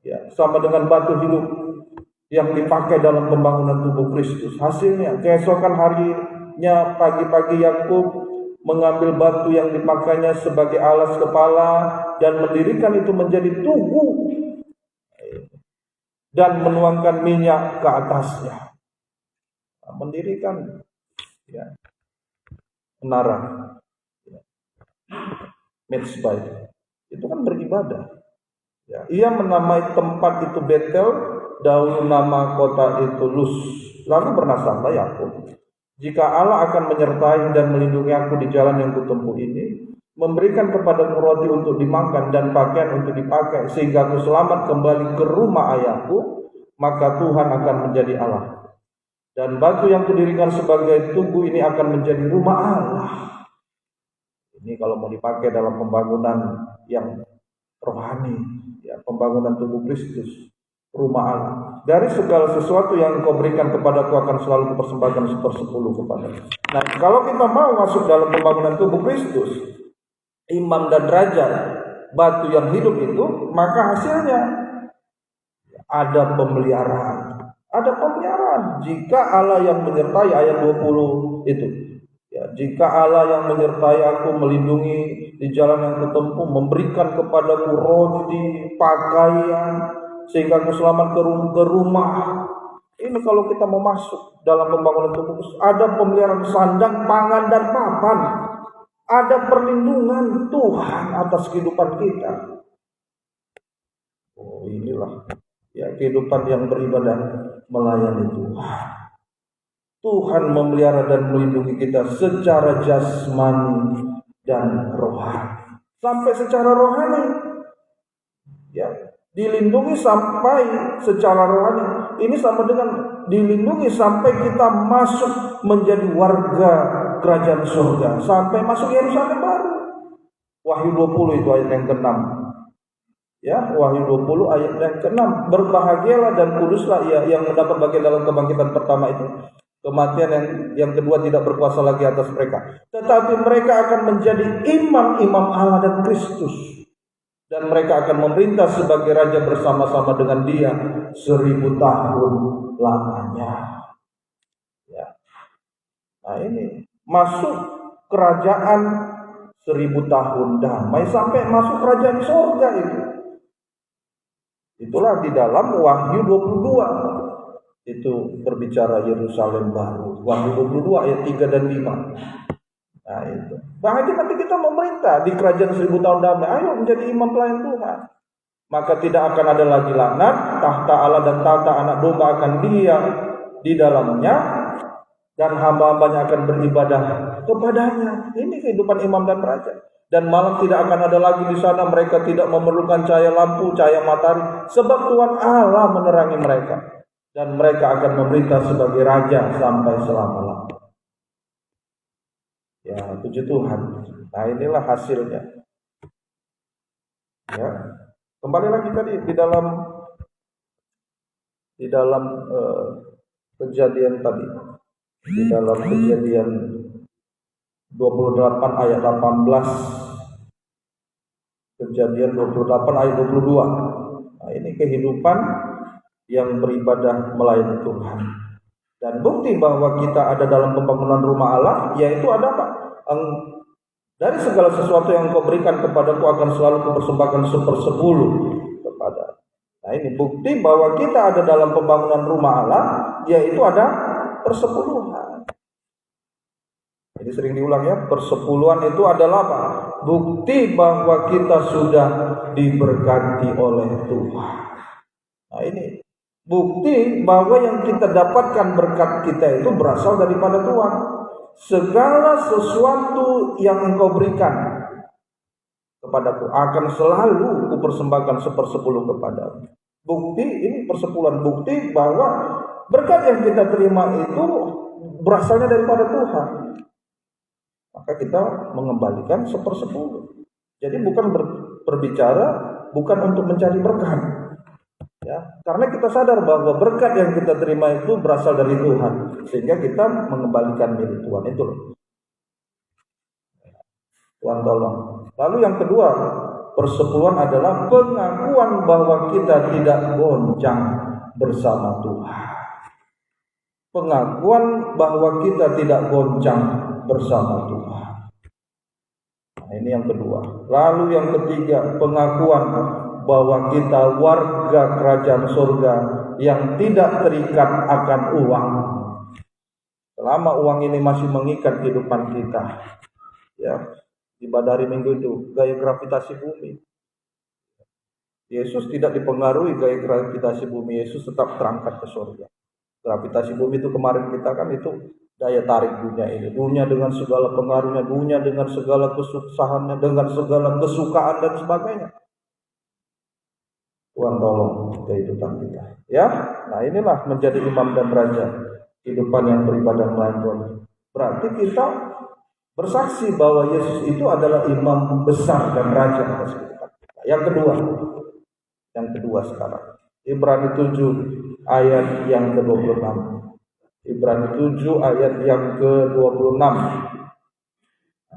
ya, sama dengan batu hidup yang dipakai dalam pembangunan tubuh Kristus. Hasilnya keesokan harinya pagi-pagi Yakub mengambil batu yang dipakainya sebagai alas kepala dan mendirikan itu menjadi tugu dan menuangkan minyak ke atasnya. Mendirikan, ya, menara, ya, mezbah itu kan beribadah. Ya, ia menamai tempat itu Betel, dahulu nama kota itu Luz. Lalu bernasabah Yakub, jika Allah akan menyertai dan melindungi aku di jalan yang kutempuh ini, memberikan kepadaku roti untuk dimakan dan pakaian untuk dipakai, sehingga aku selamat kembali ke rumah ayahku, maka Tuhan akan menjadi Allah. Dan batu yang kudirikan sebagai tugu ini akan menjadi rumah Allah. Ini kalau mau dipakai dalam pembangunan yang rohani, ya, pembangunan tubuh Kristus. Rumah Allah. Dari segala sesuatu yang kau berikan kepadaku akan selalu kupersembahkan 1/10 kepadamu. Nah, kalau kita mau masuk dalam pembangunan tubuh Kristus, imam dan raja, batu yang hidup itu, maka hasilnya ada pemeliharaan. Ada pemeliharaan. Jika Allah yang menyertai, ayat 20 itu. Ya, jika Allah yang menyertai aku, melindungi di jalan yang kutempuh, memberikan kepadaku roti, pakaian, sehingga aku selamat ke rumah. Ini kalau kita mau masuk dalam pembangunan tubuh, ada pemeliharaan sandang, pangan, dan papan. Ada perlindungan Tuhan atas kehidupan kita. Oh, inilah, ya, kehidupan yang beribadah melayani Tuhan. Tuhan memelihara dan melindungi kita secara jasmani dan rohani. Sampai secara rohani, ya, dilindungi sampai secara rohani. Ini sama dengan dilindungi sampai kita masuk menjadi warga kerajaan surga, sampai masuk Yerusalem baru. Wahyu 20 itu ayat yang ke-6. Ya, Wahyu 20 ayat yang ke-6. Berbahagialah dan kuduslah ia yang mendapat bagian dalam kebangkitan pertama itu. Kematian yang kedua tidak berkuasa lagi atas mereka. Tetapi mereka akan menjadi imam-imam Allah dan Kristus. Dan mereka akan memerintah sebagai raja bersama-sama dengan dia 1000 tahun lamanya. Ya. Nah ini masuk kerajaan 1000 tahun damai sampai masuk kerajaan surga itu. Itulah di dalam Wahyu 22. Itu berbicara Yerusalem baru. Wahyu 22 ayat 3 dan 5. Nah itu. Bahagia nanti kita memerintah di kerajaan 1000 tahun damai. Ayo menjadi imam pelayan Tuhan. Maka tidak akan ada lagi laknat. Tahta Allah dan tahta anak domba akan diam di dalamnya. Dan hamba-hambanya akan beribadah kepadanya. Ini kehidupan imam dan raja. Dan malam tidak akan ada lagi di sana. Mereka tidak memerlukan cahaya lampu, cahaya matahari. Sebab Tuhan Allah menerangi mereka. Dan mereka akan memerintah sebagai raja sampai selama-lamanya. Ya, puji Tuhan. Nah, inilah hasilnya. Ya. Kembali lagi tadi di dalam kejadian tadi. Di dalam kejadian 28 ayat 18. Kejadian 28 ayat 22. Nah, ini kehidupan yang beribadah melayani Tuhan. Dan bukti bahwa kita ada dalam pembangunan rumah Allah, yaitu ada apa? Dari segala sesuatu yang Engkau berikan kepadaku akan selalu kupersembahkan 1/10 kepada. Nah ini bukti bahwa kita ada dalam pembangunan rumah Allah, yaitu ada persepuluhan. Jadi sering diulang ya, persepuluhan itu adalah apa? Bukti bahwa kita sudah diberkati oleh Tuhan. Nah ini bukti bahwa yang kita dapatkan berkat kita itu berasal daripada Tuhan. Segala sesuatu yang Engkau berikan kepadaku akan selalu kupersembahkan 1/10 kepadamu. Bukti ini persepuluhan, bukti bahwa berkat yang kita terima itu berasalnya daripada Tuhan. Maka kita mengembalikan 1/10. Jadi bukan berbicara bukan untuk mencari berkat. Ya, karena kita sadar bahwa berkat yang kita terima itu berasal dari Tuhan, sehingga kita mengembalikan milik Tuhan itu loh. Tuhan tolong. Lalu yang kedua, persepuluhan adalah pengakuan bahwa kita tidak goncang bersama Tuhan. Pengakuan bahwa kita tidak goncang bersama Tuhan. Nah, ini yang kedua. Lalu yang ketiga, pengakuan bahwa kita warga kerajaan surga yang tidak terikat akan uang. Selama uang ini masih mengikat kehidupan kita, ya, ibadah hari Minggu itu gaya gravitasi bumi. Yesus tidak dipengaruhi gaya gravitasi bumi. Yesus tetap terangkat ke surga. Gravitasi bumi itu kemarin kita kan itu daya tarik dunia ini. Dunia dengan segala pengaruhnya, dunia dengan segala kesuksahannya, dengan segala kesukaan dan sebagainya. Tuhan tolong kehidupan kita. Ya, nah inilah menjadi imam dan raja, kehidupan yang beribadah melayani Tuhan. Berarti kita bersaksi bahwa Yesus itu adalah imam besar dan raja atas kehidupan kita. Yang kedua sekarang, Ibrani 7 ayat yang ke-26. Ibrani 7 ayat yang ke-26. Nah,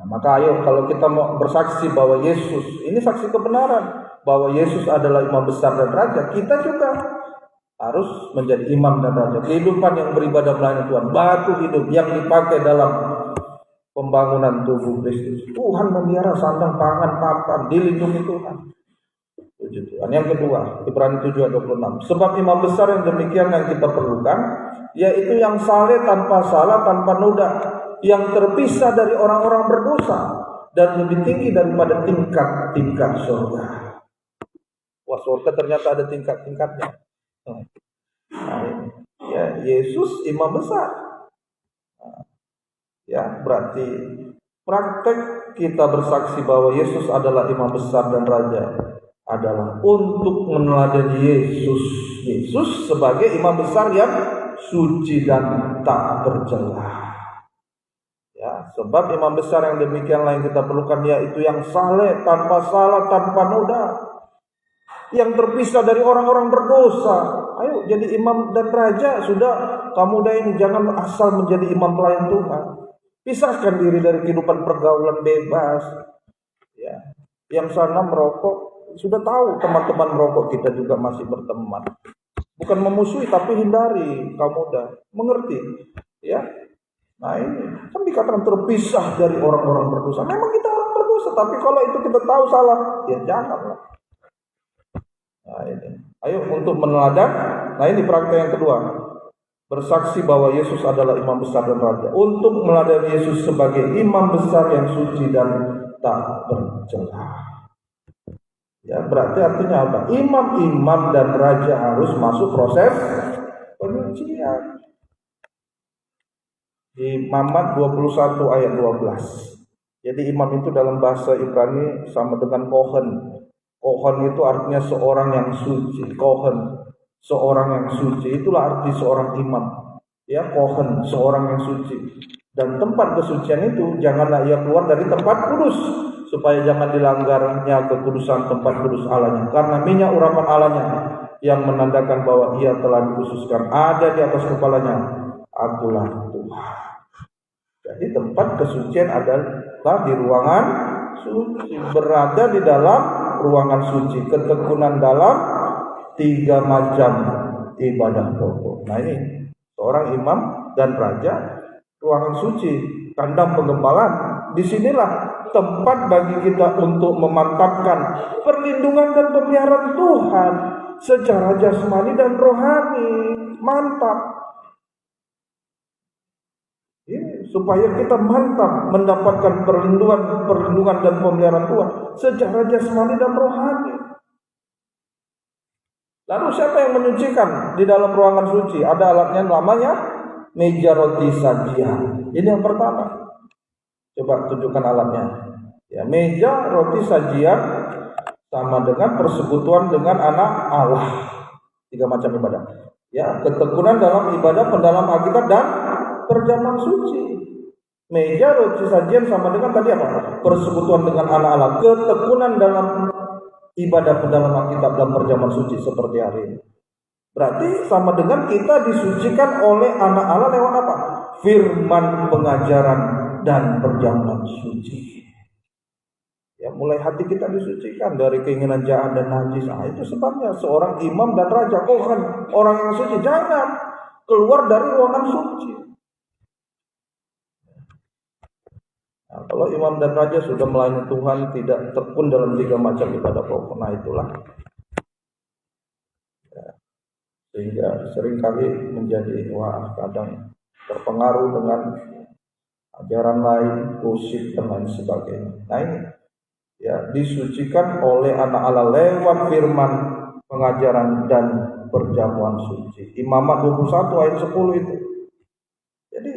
maka ayo kalau kita mau bersaksi bahwa Yesus, ini saksi kebenaran, bahwa Yesus adalah imam besar dan raja, kita juga harus menjadi imam dan raja. Kehidupan yang beribadah melayani Tuhan, batu hidup yang dipakai dalam pembangunan tubuh Kristus. Tuhan memelihara sandang pangan papan, dilindungi Tuhan. Puji Tuhan. Yang kedua, Ibrani 7 ayat 26. Sebab imam besar yang demikian yang kita perlukan, yaitu yang saleh tanpa salah, tanpa noda, yang terpisah dari orang-orang berdosa dan lebih tinggi daripada tingkat-tingkat surga. Wah, surga ternyata ada tingkat-tingkatnya. Nah, ini. Ya, Yesus imam besar. Nah, ya, berarti praktek kita bersaksi bahwa Yesus adalah imam besar dan raja adalah untuk meneladani Yesus. Yesus sebagai imam besar yang suci dan tak bercela. Ya, sebab imam besar yang demikianlah yang kita perlukan, yaitu yang saleh, tanpa salah, tanpa noda, yang terpisah dari orang-orang berdosa. Ayo jadi imam dan raja. Sudah, kamu dah ini jangan asal menjadi imam pelayan Tuhan. Pisahkan diri dari kehidupan pergaulan bebas. Ya, yang sana merokok, sudah tahu teman-teman merokok, kita juga masih berteman. Bukan memusuhi tapi hindari, kamu dah mengerti. Ya, nah ini kan dikatakan terpisah dari orang-orang berdosa. Memang kita orang berdosa, tapi kalau itu kita tahu salah, ya janganlah. Nah ini, ayo untuk meneladan. Nah ini praktek yang kedua, bersaksi bahwa Yesus adalah imam besar dan raja. Untuk meladani Yesus sebagai imam besar yang suci dan tak bercela. Ya, berarti artinya apa? Imam-imam dan raja harus masuk proses penyucian. Di Mamat 21 ayat 12. Jadi imam itu dalam bahasa Ibrani sama dengan kohen. Kohen itu artinya seorang yang suci. Kohen, seorang yang suci. Itulah arti seorang imam. Ya, kohen, seorang yang suci. Dan tempat kesucian itu janganlah ia keluar dari tempat kudus, supaya jangan dilanggarnya kekudusan tempat kudus Allahnya. Karena minyak urapan Allahnya yang menandakan bahwa ia telah dikhususkan ada di atas kepalanya. Akulah Tuhan. Jadi tempat kesucian adalah di ruangan suci. Berada di dalam ruangan suci. Ketekunan dalam 3 macam ibadah pokok. Nah ini seorang imam dan raja, ruangan suci, kandang pengembalaan. Disinilah tempat bagi kita untuk memantapkan perlindungan dan pemeliharaan Tuhan secara jasmani dan rohani. Mantap. Ini supaya kita mantap mendapatkan perlindungan dan pemeliharaan Tuhan secara jasmani dan rohani. Lalu siapa yang menyucikan di dalam ruangan suci? Ada alatnya namanya meja roti sajian. Ini yang pertama. Coba tunjukkan alatnya. Ya, meja roti sajian sama dengan persekutuan dengan anak Allah. 3 macam ibadah. Ya, ketekunan dalam ibadah pendalam Alkitab dan perjamuan suci. Meja roti sajian sama dengan tadi apa? Persekutuan dengan anak Allah. Ketekunan dalam ibadah pendalam Alkitab dan perjamuan suci seperti hari ini. Berarti sama dengan kita disucikan oleh anak Allah lewat apa? Firman, pengajaran, dan perjamuan suci. Ya, mulai hati kita disucikan dari keinginan jahat dan najis. Nah, itu sebabnya seorang imam dan raja, kan orang yang suci, jangan keluar dari ruangan suci. Nah, kalau imam dan raja sudah melayani Tuhan, tidak tekun dalam 3 macam ibadah pokok, nah itulah. Ya, sehingga seringkali menjadi kadang terpengaruh dengan ajaran lain, gosip dan lain sebagainya. Nah ini, ya, disucikan oleh anak Allah lewat firman, pengajaran, dan perjamuan suci. Imamat 21 ayat 10 itu. Jadi,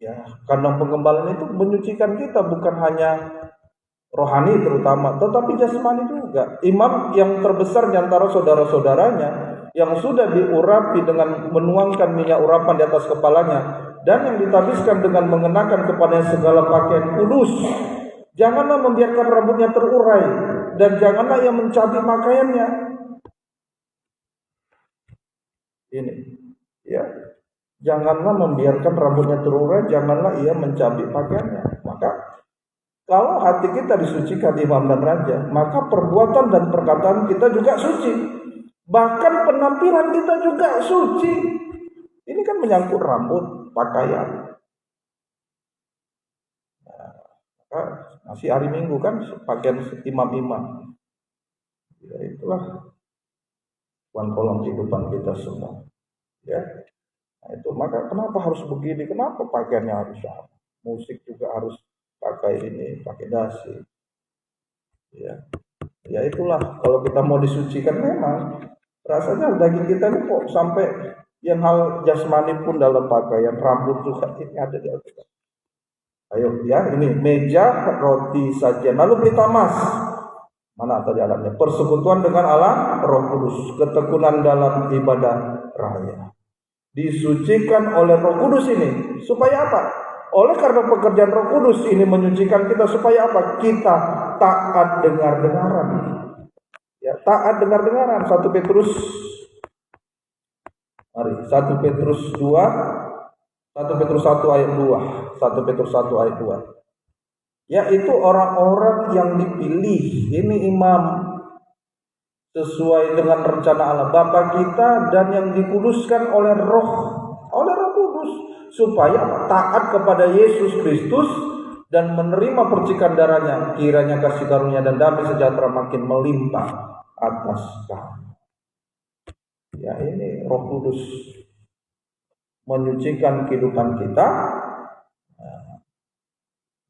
ya, kandang pengembalaan itu menyucikan kita bukan hanya rohani terutama, tetapi jasmani juga. Imam yang terbesar di antara saudara-saudaranya yang sudah diurapi dengan menuangkan minyak urapan di atas kepalanya dan yang ditabiskan dengan mengenakan kepadanya segala pakaian kudus. Janganlah membiarkan rambutnya terurai dan janganlah ia mencabik pakaiannya. Ini, ya. Janganlah membiarkan rambutnya terurai, janganlah ia mencabik pakaiannya. Maka kalau hati kita disucikan imam dan raja, maka perbuatan dan perkataan kita juga suci. Bahkan penampilan kita juga suci. Ini kan menyangkut rambut, pakaian. Nah, masih hari Minggu kan pakaian imam-imam. Ya, itulah wan kolom kehidupan kita semua. Ya. Nah, itu maka kenapa harus begini? Kenapa pakaiannya harus sama? Musik juga harus pakai ini, pakai dasi. Ya, ya itulah. Kalau kita mau disucikan memang rasanya daging kita ini kok sampai yang hal jasmani pun dalam pakaian, rambut juga ini ada di Alkitab. Ayo ya, ini meja roti sajian. Lalu pelita emas. Mana tadi alatnya? Persekutuan dengan Allah, Roh Kudus, ketekunan dalam ibadah raya. Disucikan oleh Roh Kudus ini supaya apa? Oleh karena pekerjaan Roh Kudus ini menyucikan kita supaya apa? Kita taat dengar-dengaran. Ya, taat dengar-dengaran. 1 Petrus 2, 1 Petrus 1 ayat 2. 1 Petrus 1 ayat 2. Yaitu orang-orang yang dipilih. Ini imam sesuai dengan rencana Allah Bapa kita dan yang dikuduskan oleh Roh Kudus supaya taat kepada Yesus Kristus dan menerima percikan darahnya. Kiranya kasih karunia dan damai sejahtera makin melimpah atas kamu. Ya, ini Roh Kudus menyucikan kehidupan kita.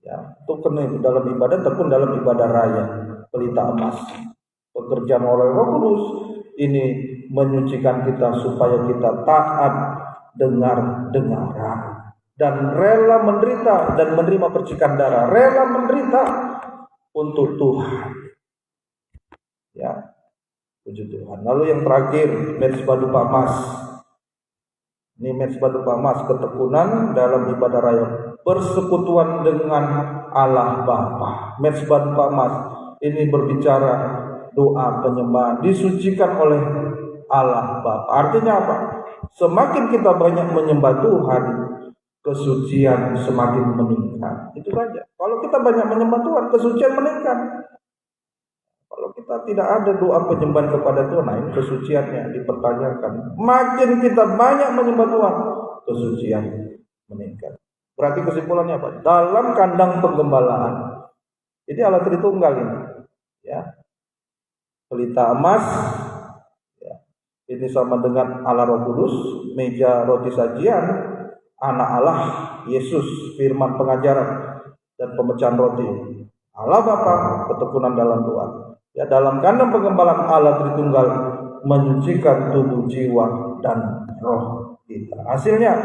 Ya, bukan dalam ibadah ataupun dalam ibadah raya pelita emas. Pekerjaan oleh Roh Kudus ini menyucikan kita supaya kita taat dengar-dengaran dan rela menderita dan menerima percikan darah, rela menderita untuk Tuhan. Ya, puji Tuhan. Lalu yang terakhir, mezbah dupa emas. Ini mezbah dupa emas, ketekunan dalam ibadah raya, persekutuan dengan Allah Bapa. Mezbah dupa emas ini berbicara doa penyembahan, disucikan oleh Allah Bapa. Artinya apa? Semakin kita banyak menyembah Tuhan, kesucian semakin meningkat. Itu saja. Kalau kita banyak menyembah Tuhan, kesucian meningkat. Kalau kita tidak ada doa penyembahan kepada Tuhan, nah ini kesuciannya dipertanyakan. Makin kita banyak menyembah Tuhan, kesucian meningkat. Berarti kesimpulannya apa? Dalam kandang penggembalaan, ini Allah Tritunggal ini, ya. Pelita emas, ya. Ini sama dengan Allah Roh Kudus, meja roti sajian, anak Allah, Yesus, firman pengajaran dan pemecahan roti. Allah Bapa, ketekunan dalam Tuhan. Ya, dalam kandang penggembalaan Allah Tritunggal menyucikan tubuh, jiwa, dan roh kita. Hasilnya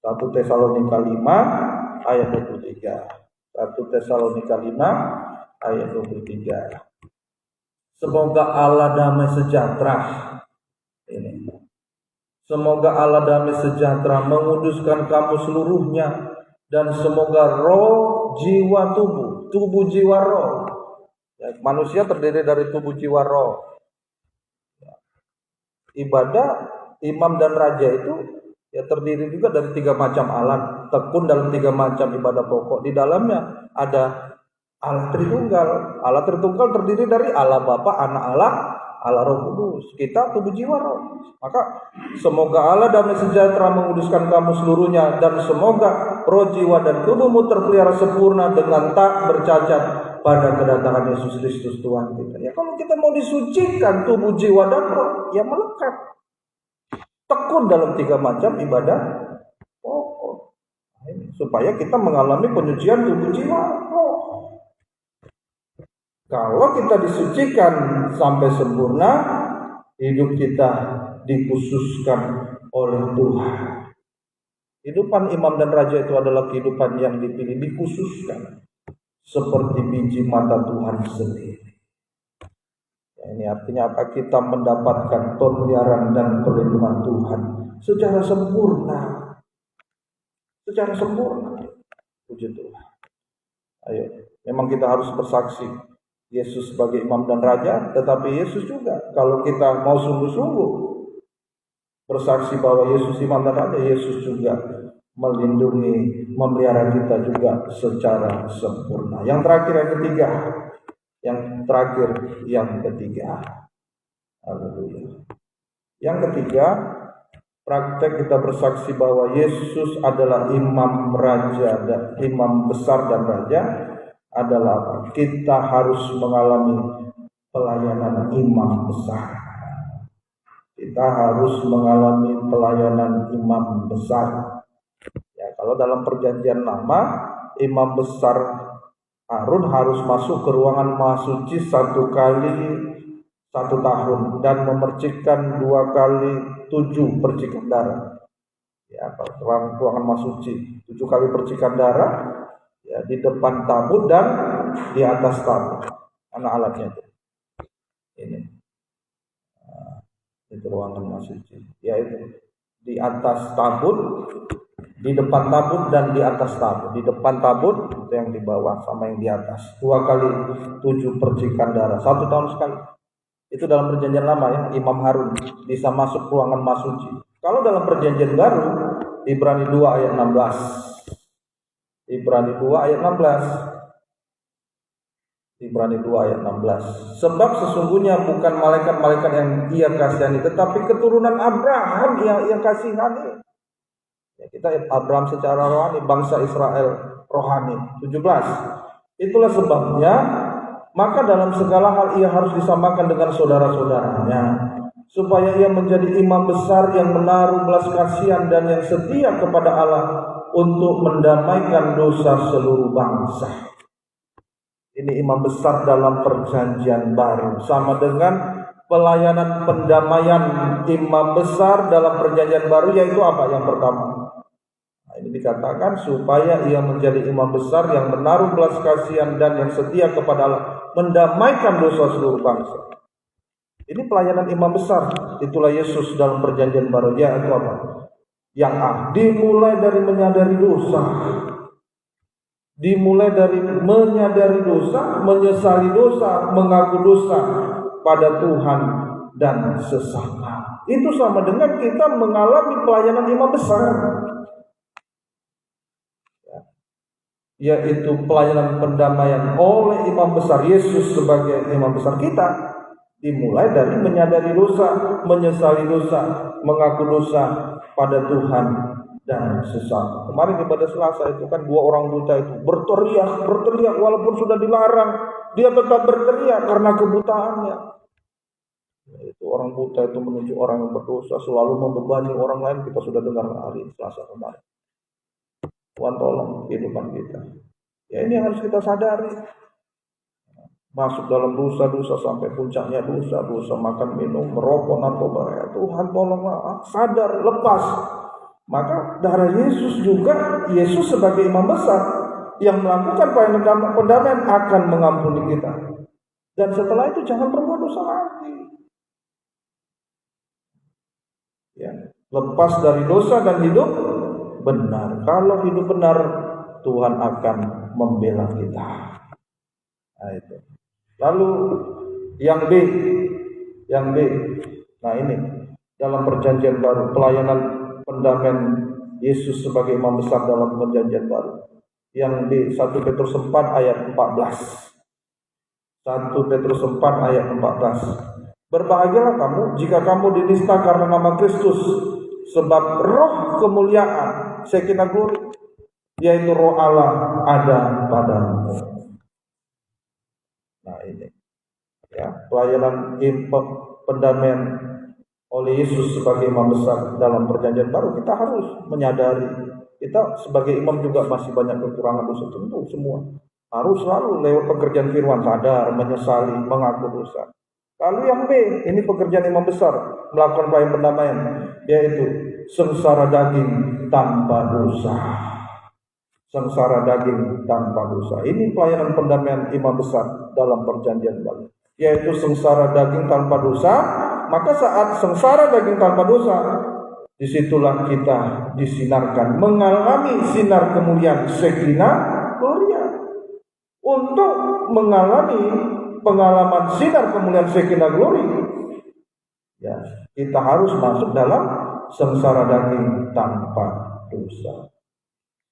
1 Tesalonika 5 ayat 23. 1 Tesalonika 5 ayat 23. Semoga Allah damai sejahtera ini. Semoga Allah damai sejahtera menguduskan kamu seluruhnya, dan semoga roh, jiwa, tubuh, jiwa, roh. Ya, manusia terdiri dari tubuh, jiwa, roh. Ya. Ibadah imam dan raja itu ya terdiri juga dari 3 macam alat, tekun dalam 3 macam ibadah pokok. Di dalamnya ada Allah Tritunggal. Allah Tritunggal terdiri dari Allah Bapa, Anak Allah, Allah Roh Kudus. Kita tubuh, jiwa, roh. Maka semoga Allah damai sejahtera menguduskan kamu seluruhnya, dan semoga roh, jiwa, dan tubuhmu terpelihara sempurna dengan tak bercacat pada kedatangan Yesus Kristus Tuhan kita. Ya, kalau kita mau disucikan tubuh, jiwa, dan roh, ya melekat. Tekun dalam 3 macam ibadah pokok. Supaya kita mengalami penyucian tubuh, jiwa, roh. Kalau kita disucikan sampai sempurna, hidup kita dikhususkan oleh Tuhan. Kehidupan imam dan raja itu adalah kehidupan yang dipilih, dikhususkan seperti biji mata Tuhan sendiri. Ya, ini artinya apa? Kita mendapatkan pemeliharaan dan perlindungan Tuhan secara sempurna. Secara sempurna. Puji Tuhan. Ayo, memang kita harus bersaksi Yesus sebagai imam dan raja, tetapi Yesus juga kalau kita mau sungguh-sungguh bersaksi bahwa Yesus imam dan raja, Yesus juga melindungi, memelihara kita juga secara sempurna. Yang terakhir, yang ketiga. Haleluya. Yang ketiga, praktek kita bersaksi bahwa Yesus adalah imam raja dan imam besar dan raja adalah apa? Kita harus mengalami pelayanan imam besar. Kita harus mengalami pelayanan imam besar. Ya, kalau dalam perjanjian lama, imam besar Harun harus masuk ke ruangan Maha Suci 1 kali 1 tahun dan memercikkan 2 kali 7 percikan darah. Ya, ruangan Maha Suci 7 kali percikan darah. Ya, di depan tabut dan di atas tabut. Mana alatnya itu? Ini. Itu ruangan Maha Suci. Ya, itu di atas tabut Di depan tabut dan di atas tabut. Di depan tabut itu yang di bawah sama yang di atas. 2 kali 7 percikan darah. 1 tahun sekali. Itu dalam perjanjian lama ya. Imam Harun bisa masuk ruangan masuci. Kalau dalam perjanjian baru, Ibrani 2 ayat 16. Ibrani 2 ayat 16. Ibrani 2 ayat 16. Sebab sesungguhnya bukan malaikat-malaikat yang ia kasihani, tetapi keturunan Abraham yang ia kasihani. Ya, kita Abraham secara rohani, bangsa Israel rohani. 17. Itulah sebabnya maka dalam segala hal ia harus disamakan dengan saudara-saudaranya, supaya ia menjadi imam besar yang menaruh belas kasihan dan yang setia kepada Allah untuk mendamaikan dosa seluruh bangsa. Ini imam besar dalam perjanjian baru, sama dengan pelayanan pendamaian imam besar dalam perjanjian baru, yaitu apa? Yang pertama, nah, ini dikatakan supaya ia menjadi imam besar yang menaruh belas kasihan dan yang setia kepada Allah, mendamaikan dosa seluruh bangsa. Ini pelayanan imam besar. Itulah Yesus dalam perjanjian baru. Yaitu apa? Yang dimulai dari menyadari dosa. Dimulai dari menyadari dosa, menyesali dosa, mengaku dosa pada Tuhan dan sesama. Itu sama dengan kita mengalami pelayanan imam besar, yaitu pelayanan pendamaian oleh imam besar Yesus sebagai imam besar kita. Dimulai dari menyadari dosa, menyesali dosa, mengaku dosa pada Tuhan dan sesama. Kemarin ibadah Selasa itu kan 2 orang buta itu berteriak walaupun sudah dilarang, dia tetap berteriak karena kebutaannya. Itu orang buta itu menuju orang yang berdosa, selalu membebani orang lain. Kita sudah dengar hari Selasa kemarin. Tuhan tolong kehidupan kita. Ya, ini yang harus kita sadari. Masuk dalam dosa-dosa sampai puncaknya dosa makan minum, merokok, narkoba. Ya Tuhan tolonglah, sadar, lepas. Maka darah Yesus juga, Yesus sebagai imam besar yang melakukan pelayanan pendamaian akan mengampuni kita. Dan setelah itu jangan berbuat dosa lagi. Ya, lepas dari dosa dan hidup benar. Kalau hidup benar, Tuhan akan membela kita. Nah, itu. Lalu yang B. Nah ini dalam perjanjian baru, pelayanan pendamaian Yesus sebagai imam besar dalam perjanjian baru. Yang D, 1 Petrus 4 ayat 14. 1 Petrus 4 ayat 14. Berbahagialah kamu jika kamu dinista karena nama Kristus, sebab roh kemuliaan, Shekinah glory, yaitu roh Allah ada padamu. Nah ini ya, pelayanan pendamaian oleh Yesus sebagai imam besar dalam perjanjian baru. Kita harus menyadari kita sebagai imam juga masih banyak kekurangan dosa, tentu semua. Harus selalu lewat pekerjaan firman sadar, menyesali, mengaku dosa. Lalu yang B, ini pekerjaan imam besar melakukan pelayanan pendamaian, yaitu sengsara daging tanpa dosa. Sengsara daging tanpa dosa. Ini pelayanan pendamaian imam besar dalam perjanjian baru, yaitu sengsara daging tanpa dosa. Maka saat sengsara daging tanpa dosa, disitulah kita disinarkan, mengalami sinar kemuliaan Shekinah gloria. Untuk mengalami pengalaman sinar kemuliaan Shekinah glory, ya kita harus masuk dalam sengsara daging tanpa dosa.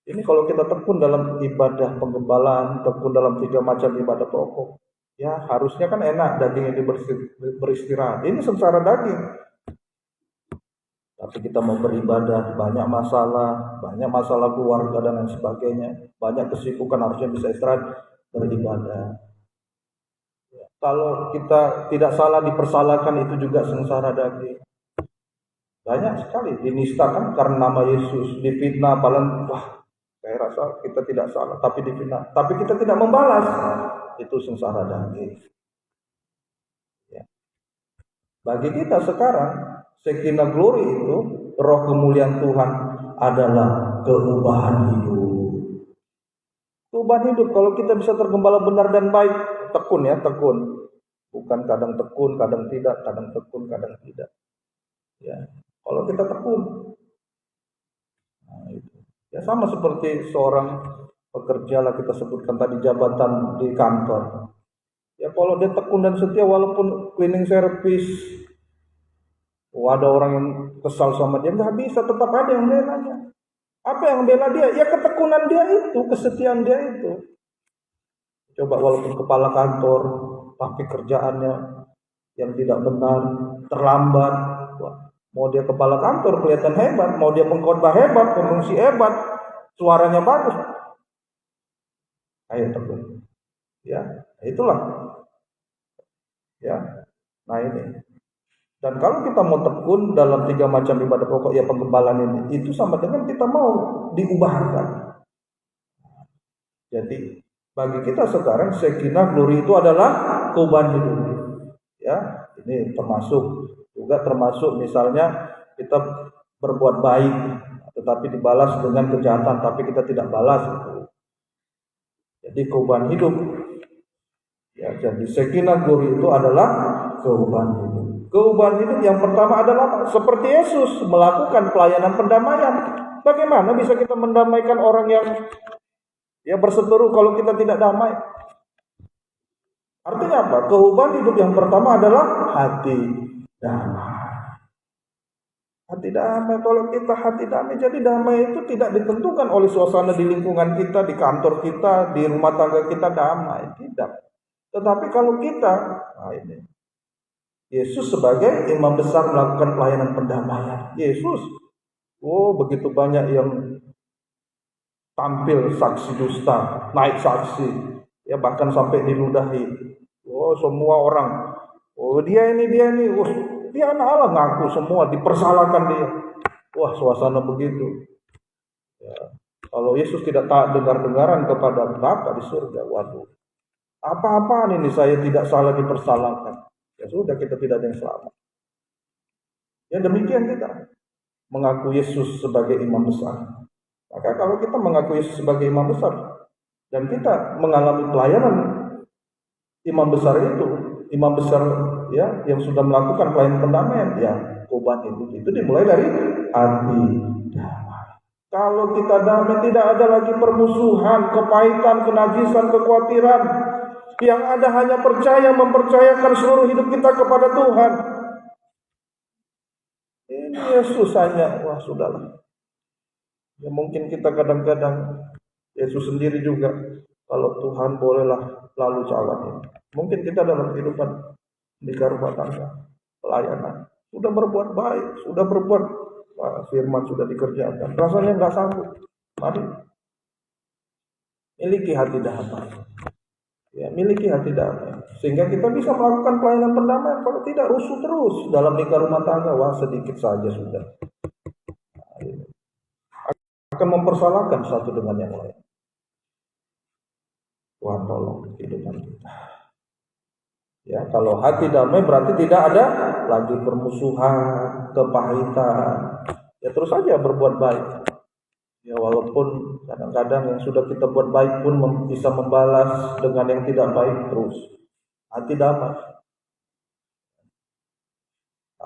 Ini kalau kita tekun dalam ibadah penggembalaan, tekun dalam 3 macam ibadah pokok, ya harusnya kan enak daging ini beristirahat. Ini sengsara daging. Tapi kita mau beribadah, banyak masalah keluarga dan lain sebagainya, banyak kesibukan, harusnya bisa istirahat beribadah. Ya, kalau kita tidak salah dipersalahkan, itu juga sengsara daging. Banyak sekali dinistakan karena nama Yesus, difitnah, paling saya rasa kita tidak salah, tapi difitnah, tapi kita tidak membalas, itu sengsara daging. Ya. Bagi kita sekarang, Shekinah glory itu, roh kemuliaan Tuhan adalah keubahan hidup. Keubahan hidup, kalau kita bisa tergembala benar dan baik, tekun. Bukan kadang tekun, kadang tidak, kadang tekun, kadang tidak. Ya, kalau kita tekun, nah itu. Ya sama seperti seorang pekerja lah kita sebutkan tadi jabatan di kantor. Ya kalau dia tekun dan setia walaupun cleaning service, ada orang yang kesal sama dia, nggak bisa, tetap ada yang belanya. Apa yang bela dia? Ya ketekunan dia itu, kesetiaan dia itu. Coba walaupun kepala kantor, tapi kerjaannya yang tidak benar, terlambat. Mau dia kepala kantor kelihatan hebat, mau dia pengkhotbah hebat, pengungsi hebat, suaranya bagus. Ayo tekun. Ya, itulah. Ya, nah ini. Dan kalau kita mau tekun dalam 3 macam ibadah pokok ya penggembalaan ini, itu sama dengan kita mau diubahkan. Jadi bagi kita sekarang Shekinah glory itu adalah perubahan hidup. Ya, ini termasuk misalnya kita berbuat baik tetapi dibalas dengan kejahatan tapi kita tidak balas itu. Jadi perubahan hidup. Ya, jadi Shekinah glory itu adalah perubahan hidup. Perubahan hidup yang pertama adalah seperti Yesus melakukan pelayanan pendamaian. Bagaimana bisa kita mendamaikan orang yang berseteru kalau kita tidak damai? Artinya apa? Perubahan hidup yang pertama adalah hati damai. Hati damai. Kalau kita hati damai, jadi damai itu tidak ditentukan oleh suasana di lingkungan kita, di kantor kita, di rumah tangga kita damai. Tidak. Tetapi kalau kita, Yesus sebagai imam besar melakukan pelayanan pendamaian. Yesus, begitu banyak yang tampil saksi dusta, naik saksi, ya bahkan sampai diludahi. Semua orang, dia ini, dia anak Allah, ngaku semua, dipersalahkan dia. Suasana begitu. Ya, kalau Yesus tidak taat dengar-dengaran kepada Bapa di surga, apa-apaan ini saya tidak salah dipersalahkan. Ya sudah, kita tidak ada yang selamat. Ya demikian kita mengaku Yesus sebagai imam besar. Maka kalau kita mengaku Yesus sebagai imam besar dan kita mengalami pelayanan imam besar yang sudah melakukan pelayanan pendamaian, ya perubahan itu dimulai dari hati damai. Kalau kita damai, tidak ada lagi permusuhan, kepahitan, kenajisan, kekhawatiran. Yang ada hanya mempercayakan seluruh hidup kita kepada Tuhan. Ini Yesus hanya, sudahlah. Ya mungkin kita kadang-kadang, Yesus sendiri juga, kalau Tuhan bolehlah lalu cawan ini. Mungkin kita dalam kehidupan di rumah tangga, pelayanan, sudah berbuat baik, sudah berbuat firman sudah dikerjakan, rasanya nggak sanggup. Mari miliki hati damai. Ya, miliki hati damai sehingga kita bisa melakukan pelayanan pendamaian. Kalau tidak, rusuh terus dalam nikah rumah tangga, sedikit saja sudah akan mempersalahkan satu dengan yang lain. Tuhan tolong kehidupan kita. Ya, kalau hati damai berarti tidak ada lagi permusuhan, kepahitan. Ya terus saja berbuat baik. Ya walaupun kadang-kadang yang sudah kita buat baik pun bisa membalas dengan yang tidak baik terus. Hati damai.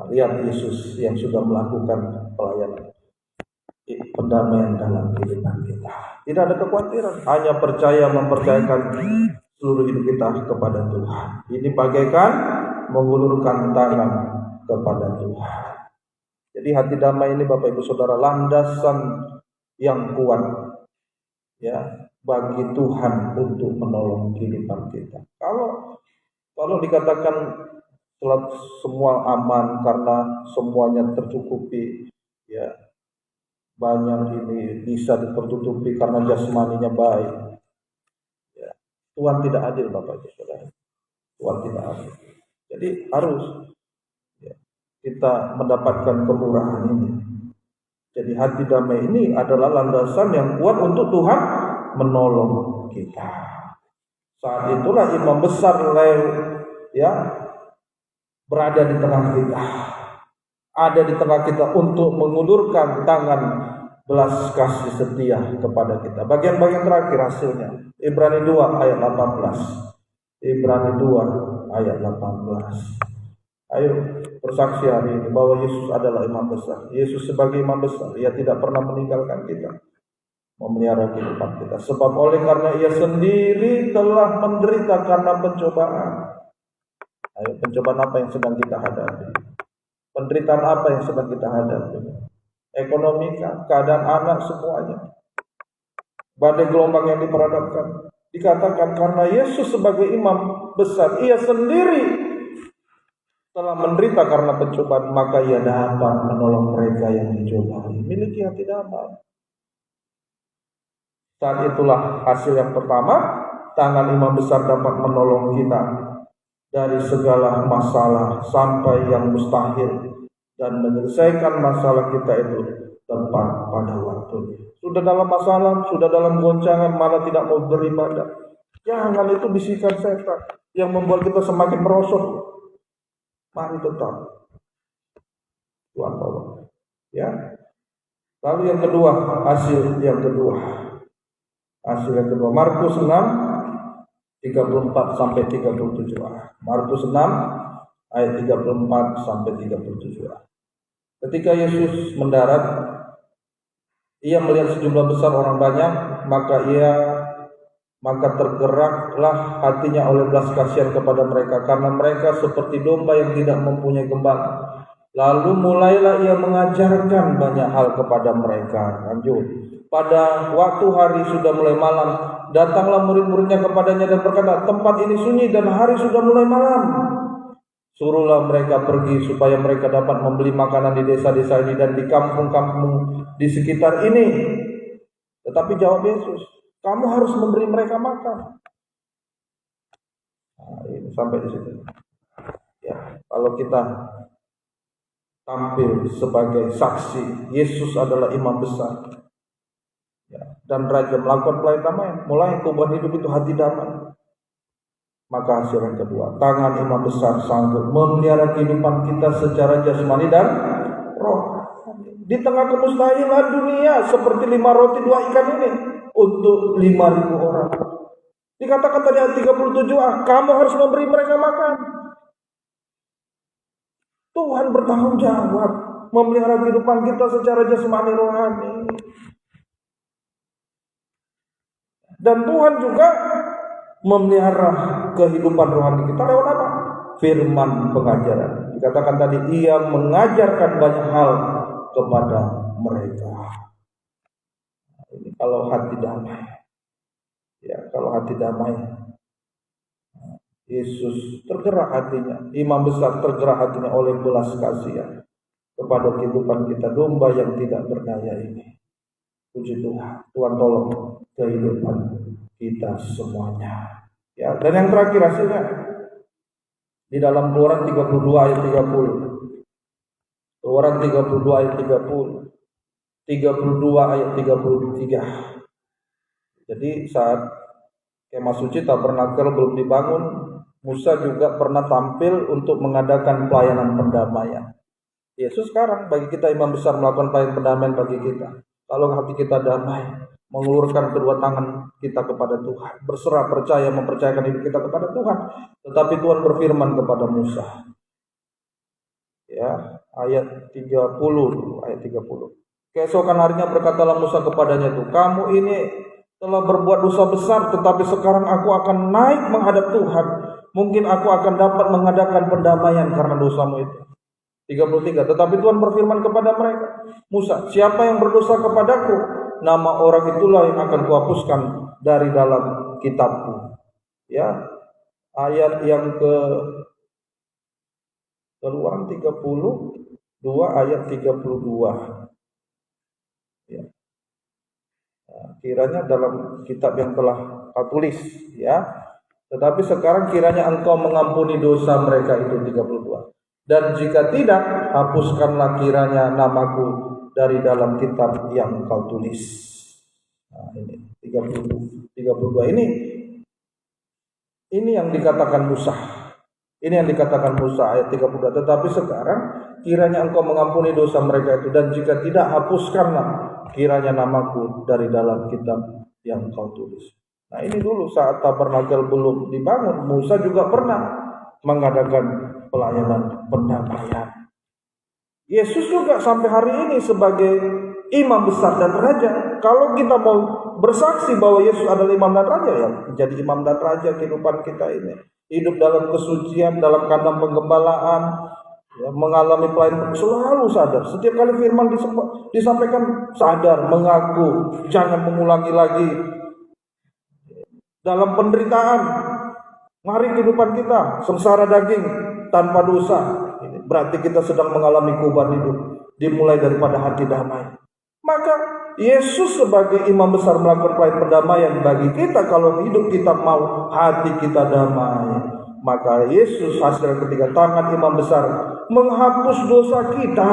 Lihat Yesus yang sudah melakukan pelayanan pendamaian dalam kehidupan kita. Tidak ada kekhawatiran, hanya mempercayakan seluruh hidup kita kepada Tuhan. Ini bagaikan mengulurkan tangan kepada Tuhan. Jadi hati damai ini Bapak Ibu Saudara landasan yang kuat ya bagi Tuhan untuk menolong kehidupan kita. Kalau dikatakan semua aman karena semuanya tercukupi, ya banyak ini bisa tertutupi karena jasmaninya baik. Ya, Tuhan tidak adil Bapak Ibu Saudara. Tuhan tidak adil. Jadi harus kita mendapatkan kemurahan ini. Jadi hati damai ini adalah landasan yang kuat untuk Tuhan menolong kita. Saat itulah imam besar berada di tengah kita. Ada di tengah kita untuk mengulurkan tangan belas kasih setia kepada kita. Bagian-bagian terakhir hasilnya. Ibrani 2 ayat 18. Ibrani 2 ayat 18. Ayo bersaksi hari ini bahwa Yesus adalah imam besar. Yesus sebagai imam besar, Ia tidak pernah meninggalkan kita. memelihara kehidupan kita. Sebab oleh karena ia sendiri telah menderita karena pencobaan. Ayo, pencobaan apa yang sedang kita hadapi? Penderitaan apa yang sedang kita hadapi? Ekonomi, keadaan anak, semuanya. Badai gelombang yang diperhadapkan. Dikatakan karena Yesus sebagai imam besar, ia sendiri telah menderita karena pencobaan, maka ia dapat menolong mereka yang dicobai. Miliki hati damai. Saat itulah hasil yang pertama, tangan imam besar dapat menolong kita dari segala masalah sampai yang mustahil dan menyelesaikan masalah kita itu tepat pada waktunya. Sudah dalam masalah, sudah dalam goncangan, malah tidak mau beribadah. Jangan, itu bisikan setan yang membuat kita semakin merosot. Mari tetap Tuhan tolong. Ya. Lalu yang kedua, hasil yang kedua. Markus 6 34 sampai 37a. Markus 6 ayat 34 sampai 37a. Ketika Yesus mendarat, ia melihat sejumlah besar orang banyak, maka tergeraklah hatinya oleh belas kasihan kepada mereka, karena mereka seperti domba yang tidak mempunyai gembala. Lalu mulailah ia mengajarkan banyak hal kepada mereka. Lanjut. Pada waktu hari sudah mulai malam, datanglah murid-muridnya kepadanya dan berkata, tempat ini sunyi dan hari sudah mulai malam. Suruhlah mereka pergi supaya mereka dapat membeli makanan di desa-desa ini dan di kampung-kampung di sekitar ini. Tetapi jawab Yesus, kamu harus memberi mereka makan. Nah, ini sampai di situ. Ya, kalau kita tampil sebagai saksi, Yesus adalah imam besar, ya, dan raja, melakukan pelayanan damai, mulai perubahan hidup itu hati damai. Maka hasil yang kedua, tangan imam besar sanggup memelihara kehidupan kita secara jasmani dan roh. Di tengah kemustahilan dunia, seperti 5 roti 2 ikan ini untuk 5.000 orang. Dikatakan tadi ayat 37, kamu harus memberi mereka makan. Tuhan bertanggung jawab memelihara kehidupan kita secara jasmani rohani. Dan Tuhan juga memelihara kehidupan rohani kita lewat apa? Firman pengajaran. Dikatakan tadi, ia mengajarkan banyak hal kepada mereka. Ini kalau hati damai. Ya, kalau hati damai, Yesus tergerak hatinya, imam besar tergerak hatinya oleh belas kasihan kepada kehidupan kita, domba yang tidak berdaya ini. Puji Tuhan, Tuhan tolong kehidupan kita semuanya. Ya, dan yang terakhir hasilnya di dalam Keluaran 32 ayat 30. Keluaran 32 ayat 30. 32 ayat 33. Jadi saat kemah suci tabernakel belum dibangun, Musa juga pernah tampil untuk mengadakan pelayanan pendamaian. Yesus sekarang bagi kita imam besar melakukan pelayanan pendamaian bagi kita. Kalau hati kita damai, mengulurkan kedua tangan kita kepada Tuhan, berserah, percaya, mempercayakan hidup kita kepada Tuhan. Tetapi Tuhan berfirman kepada Musa, ya, ayat 30, ayat 30. Keesokan harinya berkatalah Musa kepadanya itu, kamu ini telah berbuat dosa besar, tetapi sekarang aku akan naik menghadap Tuhan. Mungkin aku akan dapat mengadakan pendamaian karena dosamu itu. 33. Tetapi Tuhan berfirman kepada mereka, Musa, siapa yang berdosa kepadaku, nama orang itulah yang akan kuhapuskan dari dalam kitabku. Ya, ayat yang Keluaran 32 ayat 32. Ya. Kiranya dalam kitab yang telah kau tulis, ya. Tetapi sekarang kiranya engkau mengampuni dosa mereka itu, 32. Dan jika tidak, hapuskanlah kiranya namaku dari dalam kitab yang kau tulis. Nah, ini 32 ini yang dikatakan Musa. Ini yang dikatakan Musa ayat 32. Tetapi sekarang kiranya engkau mengampuni dosa mereka itu, dan jika tidak, hapuskanlah kiranya namaku dari dalam kitab yang kau tulis. Nah, ini dulu saat tabernakel belum dibangun, Musa juga pernah mengadakan pelayanan pendamaian. Yesus juga sampai hari ini sebagai imam besar dan raja. Kalau kita mau bersaksi bahwa Yesus adalah imam dan raja, ya menjadi imam dan raja kehidupan kita ini. Hidup dalam kesucian, dalam kandang penggembalaan, ya, mengalami pelayanan, selalu sadar. Setiap kali firman disampaikan, sadar, mengaku, jangan mengulangi lagi. Dalam penderitaan, mari kehidupan kita sengsara daging tanpa dosa. Ini berarti kita sedang mengalami kubah hidup, dimulai daripada hati damai. Maka Yesus sebagai imam besar melakukan pelayanan perdamaian bagi kita. Kalau hidup kita mau hati kita damai, maka Yesus hasil ketika tangan imam besar menghapus dosa kita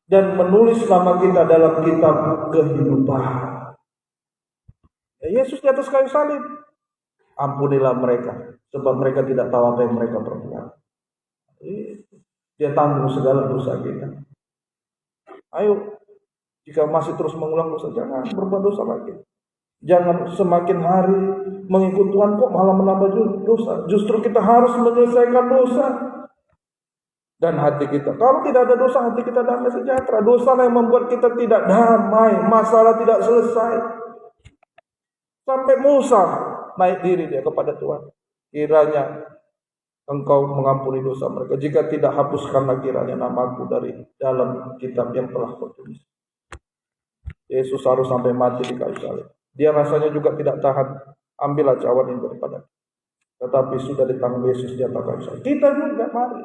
dan menulis nama kita dalam kitab kehidupan. Yesus di atas kayu salib, ampunilah mereka, sebab mereka tidak tahu apa yang mereka perbuat. Dia tanggung segala dosa kita. Ayo, jika masih terus mengulang dosa, jangan berbuat dosa lagi. Jangan semakin hari mengikut Tuhan kok malah menambah dosa. Justru kita harus menyelesaikan dosa. Dan hati kita, kalau tidak ada dosa, hati kita damai sejahtera. Dosa yang membuat kita tidak damai, masalah tidak selesai. Sampai Musa naik diri dia kepada Tuhan. Kiranya Engkau mengampuni dosa mereka. Jika tidak, hapuskanlah kiranya namaku dari dalam kitab yang telah Kau tulis. Yesus harus sampai mati di kayu salib. Dia rasanya juga tidak tahan. Ambillah cawan ini daripada. Tetapi sudah ditanggung Yesus di atas kayu salib. Kita juga mari.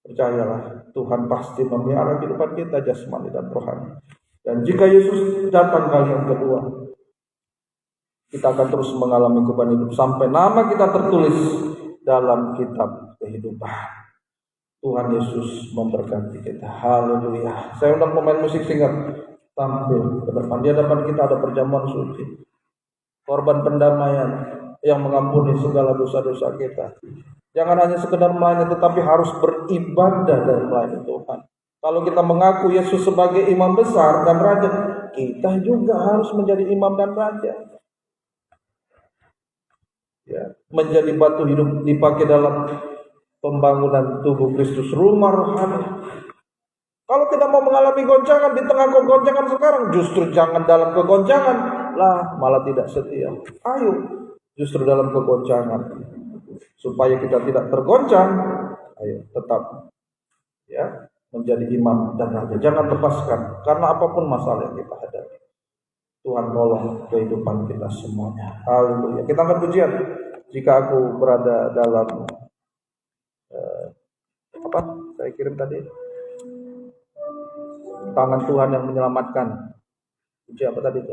Percayalah, Tuhan pasti memelihara kehidupan kita jasmani dan rohani. Dan jika Yesus datang kali yang kedua, kita akan terus mengalami kubah hidup sampai nama kita tertulis dalam kitab kehidupan. Tuhan Yesus memberkati kita. Haleluya. Saya undang pemain musik singer tampil ke depan. Di hadapan kita ada perjamuan suci, korban pendamaian yang mengampuni segala dosa-dosa kita. Jangan hanya sekedar melayani, tetapi harus beribadah dan melayani Tuhan. Kalau kita mengaku Yesus sebagai imam besar dan raja, kita juga harus menjadi imam dan raja. Ya, menjadi batu hidup dipakai dalam pembangunan tubuh Kristus, rumah rohani. Kalau kita mau mengalami goncangan di tengah kegoncangan sekarang, justru jangan dalam kegoncangan lah, malah tidak setia. Ayo, justru dalam kegoncangan, supaya kita tidak tergoncang. Ayo, tetap ya menjadi imam dan raja. Jangan lepaskan, karena apapun masalah yang kita hadapi, Tuhan tolong kehidupan kita semuanya. Haleluya. Kita angkat pujian. Jika aku berada dalam apa saya kirim tadi, tangan Tuhan yang menyelamatkan. Puji apa tadi itu?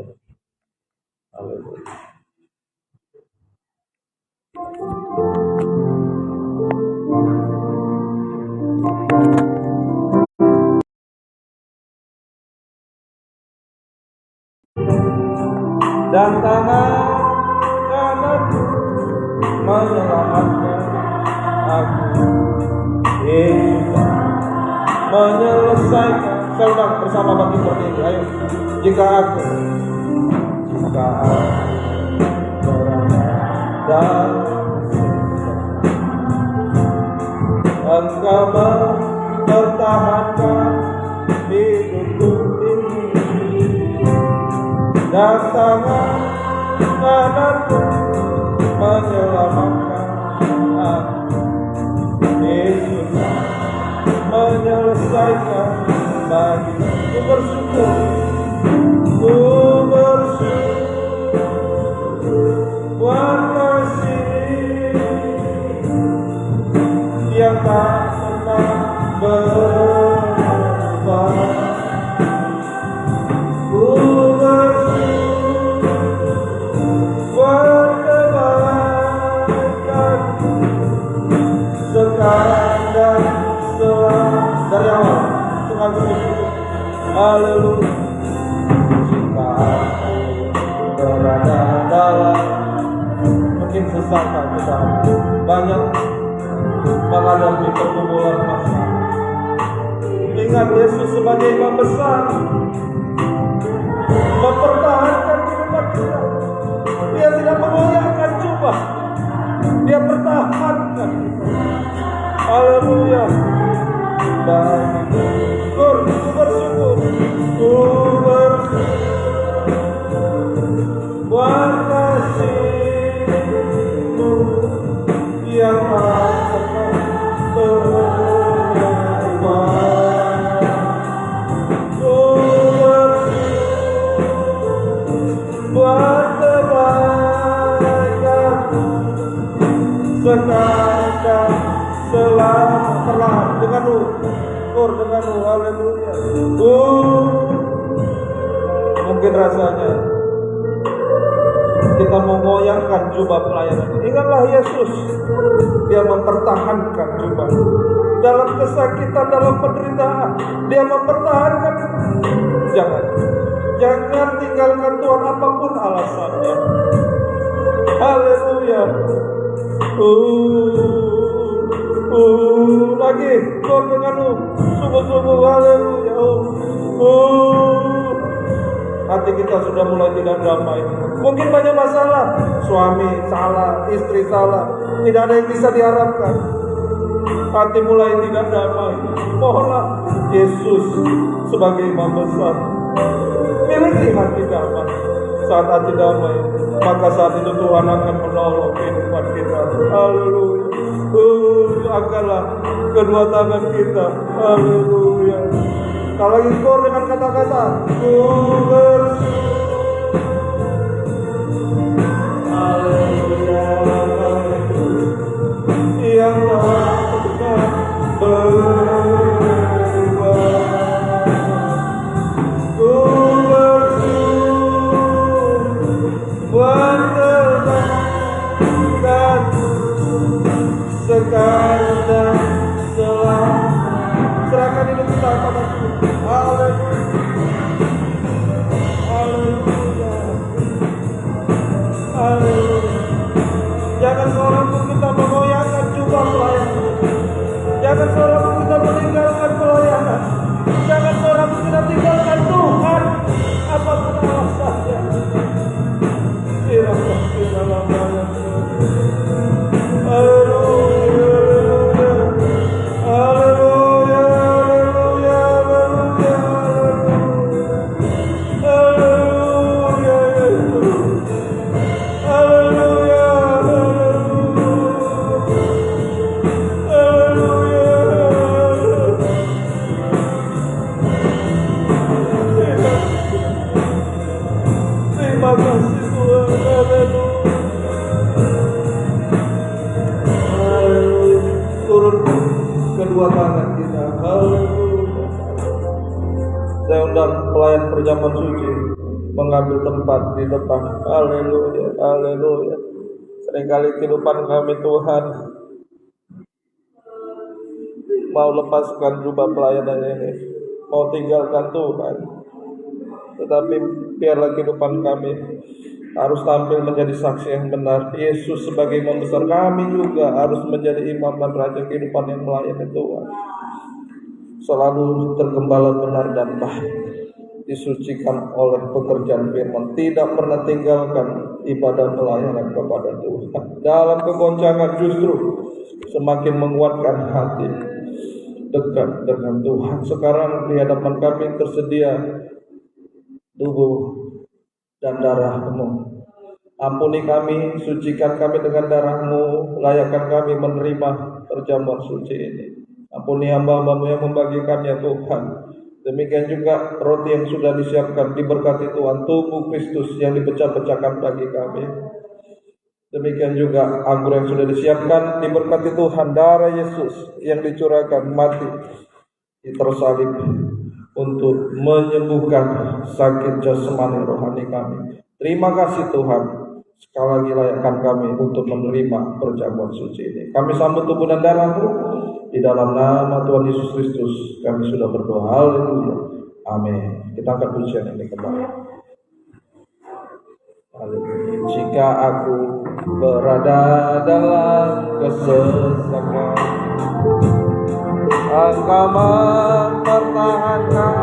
Haleluya. Dan tangan kananmu menyelamatkan aku. Yesus menyelesaikan. Saya ulang bersama bagi seperti ini. Ayo. Jika aku berada dalam Engkau mempertahankan hidupku ini, dan tangan kananmu menyelamatkan aku. Yesus menyelesaikan bagiku. Bersyukur, ku bersyukur buat kasih yang tak pernah berubah. Ku bersyukur buat kebaikan-Mu sekarang dan selamanya. Dari awal, sungguh haleluya. Jika aku berada dalam, mungkin sesat kita banyak menghadapi pergumulan masalah. Ingat Yesus sebagai imam besar mempertahankan kehidupan kita. Dia tidak mengoyakkan coba, Dia pertahankan kita. Haleluya. Baik, bersyukur, buat kebaikan-Mu sekarang dan selama. Perlahan dengan-Mu, dengan-Mu, haleluya. Mungkin rasanya kita mau goyangkan jubah pelayanan. Ingatlah Yesus, Dia mempertahankan jubah. Dalam kesakitan, dalam penderitaan, Dia mempertahankan. Jangan tinggalkan Tuhan apapun alasannya. Haleluya. Lagi, Tuhan dengan-Mu, sungguh-sungguh, haleluya. Hati kita sudah mulai tidak damai. Mungkin banyak masalah, suami salah, istri salah, tidak ada yang bisa diharapkan. Hati mulai tidak damai. Mohonlah Yesus sebagai Imam besar miliki hati damai. Saat hati damai, maka saat itu Tuhan akan menolong kehidupan kita. Haleluya. Angkatlah kedua tangan kita. Haleluya. Kalau lagi skor dengan kata-kata, ku bersyukur. Haleluya. Yang tak berubah. Ku bersyukur buat kebaikan sekarang dan selama. Serahkan hidup kita kepada Tuhan. Haleluya. Haleluya. Haleluya. Jangan seorang pun kita mengoyakkan jubah pelayanan. Jangan seorang pun kita meninggalkan pelayanan. Jangan seorang pun kita tinggalkan Tuhan apapun alasannya. Sirahkan di dalam nama Yesus. Haleluya. Haleluya. Kedua tangan kita. Haleluya. Saya undang pelayan perjamuan suci mengambil tempat di depan. Haleluya. Haleluya. Seringkali kehidupan kami Tuhan mau lepaskan jubah pelayanan ini, mau tinggalkan Tuhan. Tetapi biarlah kehidupan kami harus tampil menjadi saksi yang benar. Yesus sebagai imam besar, kami juga harus menjadi imam dan raja kehidupan yang melayani Tuhan. Selalu tergembala benar dan baik, disucikan oleh pekerjaan firman, tidak pernah tinggalkan ibadah pelayanan kepada Tuhan. Dalam kegoncangan justru semakin menguatkan hati dekat dengan Tuhan. Sekarang di hadapan kami tersedia tubuh dan darah-Mu. Ampuni kami, sucikan kami dengan darah-Mu, layakkan kami menerima perjamuan suci ini. Ampuni hamba-Hamba-Mu yang membagikannya Tuhan. Demikian juga roti yang sudah disiapkan, diberkati Tuhan, tubuh Kristus yang dipecah-pecahkan bagi kami. Demikian juga anggur yang sudah disiapkan, diberkati Tuhan, darah Yesus yang dicurahkan, mati, tersalib untuk menyembuhkan sakit jasmani rohani kami. Terima kasih Tuhan, sekali lagi layakkan kami untuk menerima perjamuan suci ini. Kami sambut tubuh dan darah-Mu, di dalam nama Tuhan Yesus Kristus kami sudah berdoa. Haleluya. Amin. Kita angkat pujian ini kembali. Haleluya. Jika aku berada dalam kesesakan, Engkau mempertahankan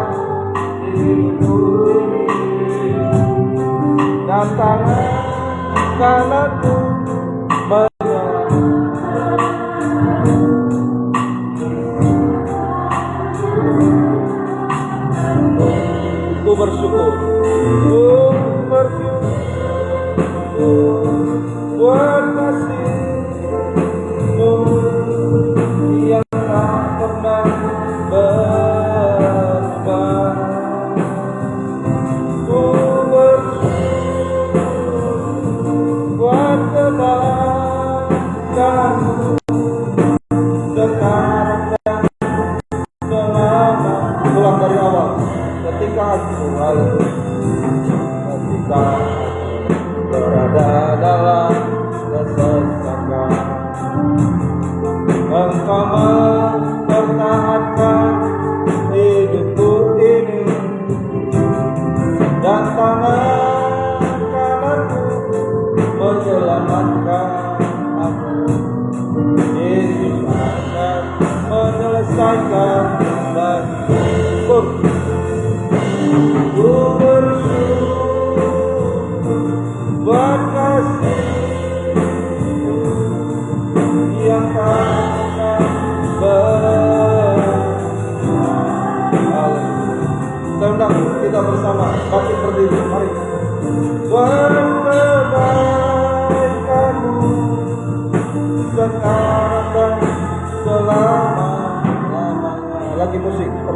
hidupku dan tangan kananku menyerang. Ku bersyukur, buat kasih-Mu yang tak pernah berubah. Ku bersyukur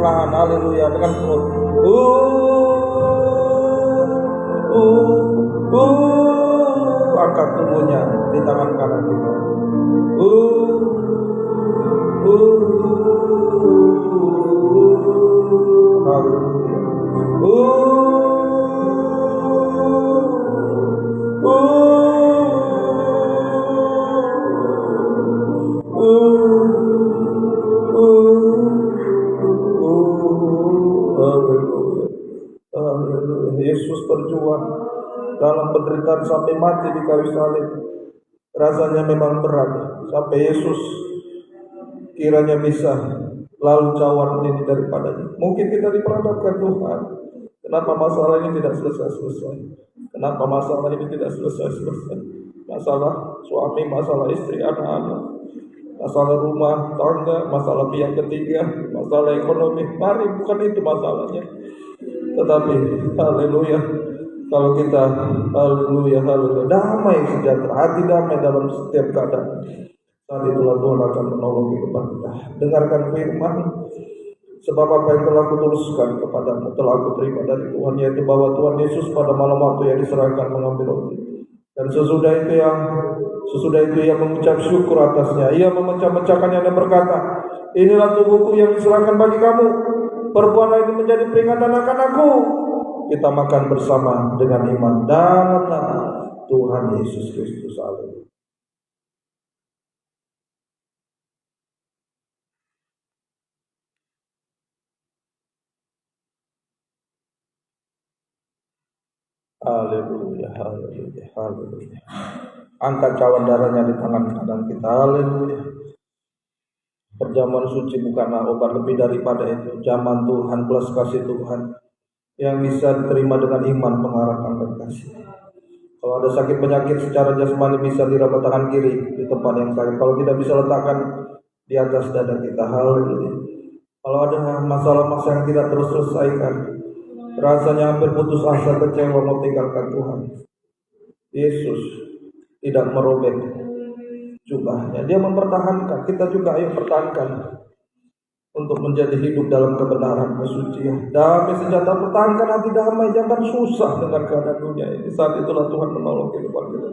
perlahan. Haleluya, dengan perut. Angkat tubuhnya di tangan kanan kita. Yesus berjuang dalam penderitaan sampai mati di kayu salib. Rasanya memang berat, sampai Yesus kiranya bisa lalu cawan ini daripadanya. Mungkin kita diperhadapkan Tuhan, kenapa masalah ini tidak selesai-selesai? Kenapa masalah ini tidak selesai-selesai? Masalah suami, masalah istri, anak-anak, masalah rumah tangga, masalah pihak ketiga, masalah ekonomi. Mari, bukan itu masalahnya. Tetapi haleluya, kalau kita haleluya damai sejahtera, hati damai dalam setiap keadaan, saat itulah Tuhan akan menolong kehidupan kita. Dengarkan firman, sebab apa yang telah kutuliskan kepadamu telah aku terima dari Tuhan, yaitu bahwa Tuhan Yesus pada malam waktu yang diserahkan mengambil roti, dan sesudah itu ia mengucap syukur atasnya, ia memecah-mecahkannya dan berkata, inilah tubuhku yang diserahkan bagi kamu, perbuatlah ini menjadi peringatan akan aku. Kita makan bersama dengan iman dalam nama Tuhan Yesus Kristus. Haleluya. Haleluya, haleluya, haleluya. Angkat cawan darahnya di tangan kanan kita. Haleluya. Perjamuan suci bukanlah obat, lebih daripada itu. Jaman Tuhan plus kasih Tuhan yang bisa diterima dengan iman, pengharapan dan kasih. Kalau ada sakit penyakit secara jasmani bisa diraba tangan kiri di tempat yang sakit. Kalau tidak bisa letakkan di atas dada kita. Haleluya. Kalau ada masalah-masalah yang tidak terus selesaikan, rasanya hampir putus asa, kecewa, mau tinggalkan Tuhan, Yesus tidak merobek jubahnya. Dia mempertahankan. Kita juga ayo pertahankan untuk menjadi hidup dalam kebenaran, kesucian, damai sejahtera. Pertahankan hati damai, jangan susah dengan keadaan dunia ini. Saat itulah Tuhan menolong kehidupan kita.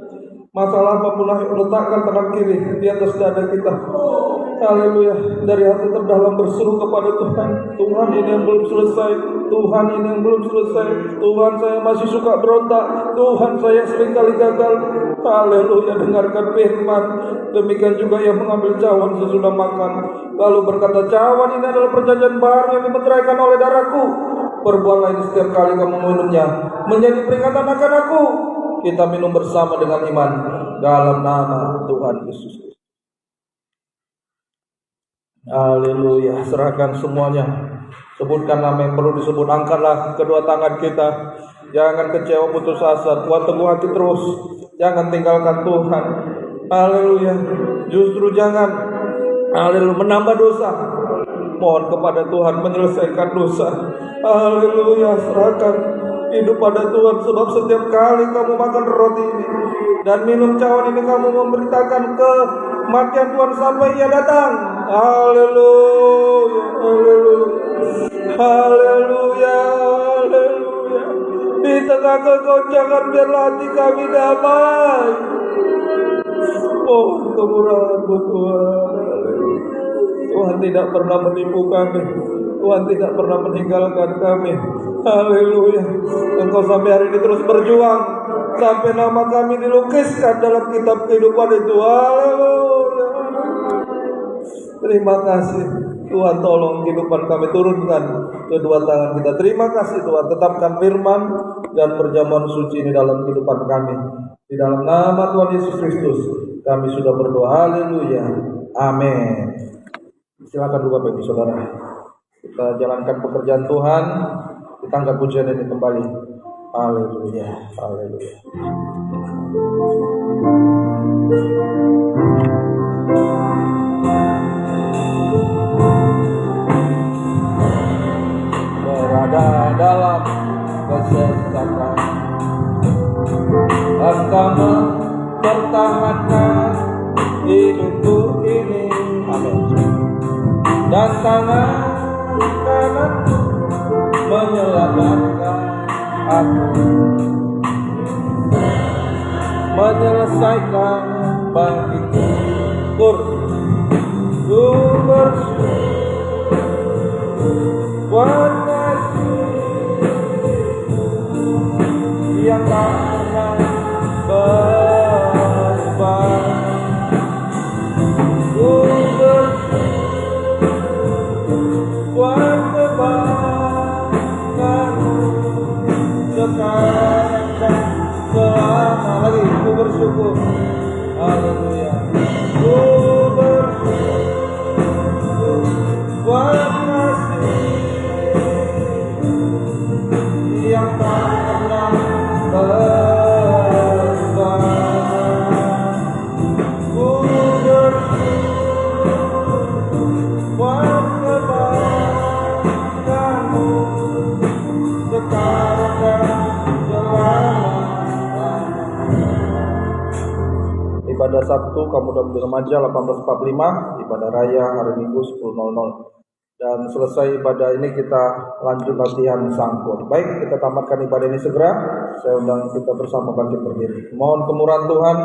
Masalah apapun, ayo letakkan tangan kiri di atas dada kita. Haleluya. Dari hati terdalam berseru kepada Tuhan, Tuhan ini yang belum selesai, Tuhan ini yang belum selesai, Tuhan saya masih suka berontak, Tuhan saya seringkali gagal. Haleluya. Dengarkan firman. Demikian juga yang mengambil cawan sesudah makan, lalu berkata, cawan ini adalah perjanjian baru yang dimeteraikan oleh darahku. Perbuatlah ini setiap kali kamu minumnya menjadi peringatan akan aku. Kita minum bersama dengan iman dalam nama Tuhan Yesus. Haleluya. Serahkan semuanya. Sebutkan nama yang perlu disebut. Angkatlah kedua tangan kita. Jangan kecewa, putus asa. Kuat teguh hati terus. Jangan tinggalkan Tuhan. Haleluya. Justru jangan menambah dosa. Mohon kepada Tuhan menyelesaikan dosa. Haleluya. Serahkan hidup pada Tuhan, sebab setiap kali kamu makan roti ini dan minum cawan ini, kamu memberitakan kematian Tuhan sampai Ia datang. Haleluya, haleluya, haleluya, haleluya. Di tengah kegoncangan biarlah hati kami damai. Oh, kemurahan-Mu Tuhan. Haleluya. Tuhan tidak pernah menipu kami. Tuhan tidak pernah meninggalkan kami. Haleluya. Engkau sampai hari ini terus berjuang, sampai nama kami dilukiskan dalam kitab kehidupan itu. Haleluya. Terima kasih Tuhan, tolong kehidupan kami, turunkan kedua tangan kita. Terima kasih Tuhan, tetapkan firman dan perjamuan suci ini dalam kehidupan kami. Di dalam nama Tuhan Yesus Kristus kami sudah berdoa. Haleluya. Amin. Silakan dulu Bapak Ibu Saudara, kita jalankan pekerjaan Tuhan. Kita angkat pujian ini kembali. Haleluya, haleluya. Berada dalam kesesatan, engkau mempertahankan hidupku ini. Amin. Dan tangan kananmu menyelamatkan aku, menyelesaikan bagiku. Ku bersyukur buat kasih yang tak pernah berubah. Ku bersyukur buat kebaikan-Mu sekarang dan selama. Lagi, ku bersyukur. Haleluya. Ku bersyukur buat kasih yang tak pernah berubah. Ku bersyukur buat kebaikan-Mu sekarang dan selama-lamanya. Ibadah Sabtu Kaum Muda Remaja 1845, ibadah raya hari Minggu 10.00. Dan selesai ibadah ini kita lanjut latihan sangkur. Baik, kita tamatkan ibadah ini segera. Saya undang kita bersama bangkit berdiri. Mohon kemurahan Tuhan,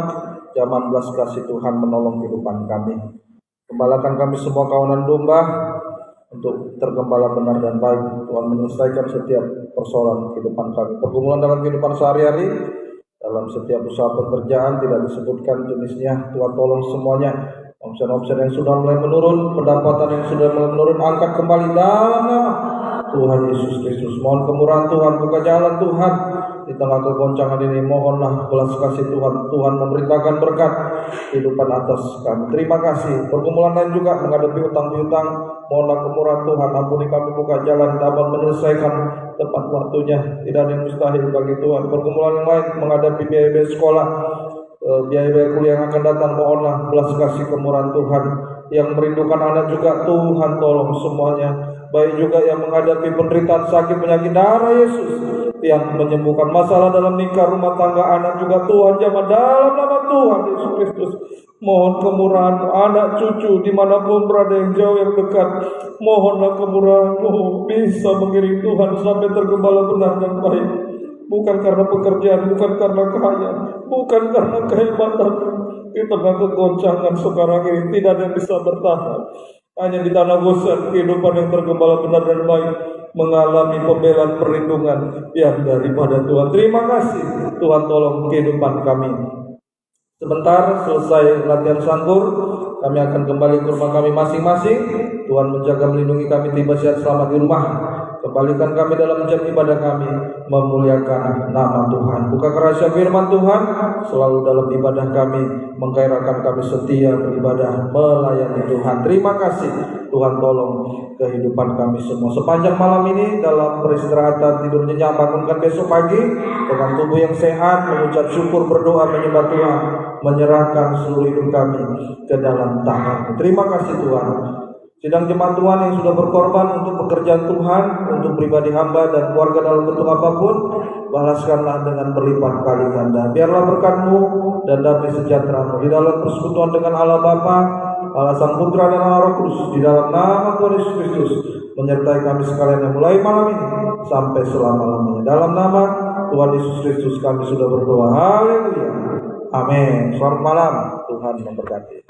zaman belas kasih Tuhan menolong kehidupan kami. Gembalakan kami semua kawanan domba untuk tergembala benar dan baik. Tuhan menyelesaikan setiap persoalan kehidupan kami. Pergumulan dalam kehidupan sehari-hari, dalam setiap usaha pekerjaan tidak disebutkan jenisnya. Tuhan tolong semuanya. Omset-omset yang sudah mulai menurun, pendapatan yang sudah mulai menurun, angkat kembali dalam nama Tuhan Yesus Kristus. Mohon kemurahan Tuhan, buka jalan Tuhan di tengah kegoncangan ini. Mohonlah belas kasih Tuhan. Tuhan memberitakan berkat kehidupan atas kami. Terima kasih. Pergumulan lain juga menghadapi hutang piutang. Mohonlah kemurahan Tuhan, ampuni kami, buka jalan dapat menyelesaikan tepat waktunya. Tidak ada yang mustahil bagi Tuhan. Pergumulan yang lain menghadapi biaya-biaya sekolah, biaya-biaya kuliah yang akan datang, mohonlah belas kasih kemurahan Tuhan. Yang merindukan anak juga Tuhan tolong semuanya. Baik juga yang menghadapi penderitaan sakit penyakit, darah Yesus yang menyembuhkan masalah dalam nikah, rumah tangga, anak juga Tuhan jamah dalam nama Tuhan Yesus Kristus. Mohon kemurahan anak cucu dimanapun berada, yang jauh yang dekat, mohonlah kemurahan-Mu bisa mengiring Tuhan sampai tergembala benar dan baik. Bukan karena pekerjaan, bukan karena kekayaan, bukan karena kehebatan. Di tengah kegoncangan sekarang ini tidak ada yang bisa bertahan. Hanya di tanah Gosen kehidupan yang tergembala benar dan baik mengalami pembelaan perlindungan yang daripada Tuhan. Terima kasih Tuhan, tolong kehidupan kami. Sebentar selesai latihan sangkur, kami akan kembali ke rumah kami masing-masing. Tuhan menjaga melindungi kami, tiba sehat selamat di rumah. Kembalikan kami dalam jam ibadah kami, memuliakan nama Tuhan. Buka rahasia firman Tuhan selalu dalam ibadah kami, menggairahkan kami setia beribadah, melayani Tuhan. Terima kasih Tuhan, tolong kehidupan kami semua. Sepanjang malam ini dalam peristirahatan, tidur nyenyak, bangunkan besok pagi dengan tubuh yang sehat, mengucap syukur, berdoa, menyembah Tuhan, menyerahkan seluruh hidup kami ke dalam tangan. Terima kasih Tuhan. Sidang jemaat Tuhan yang sudah berkorban untuk pekerjaan Tuhan, untuk pribadi hamba dan keluarga dalam bentuk apapun, balaskanlah dengan berlipat kali ganda. Biarlah berkat-Mu dan damai sejahtera-Mu di dalam persekutuan dengan Allah Bapa, Allah Sang Putra dan Allah Roh Kudus, di dalam nama Tuhan Yesus Kristus, menyertai kami sekalian yang mulai malam ini sampai selama-lamanya. Dalam nama Tuhan Yesus Kristus kami sudah berdoa. Haleluya. Amin. Selamat malam. Tuhan memberkati.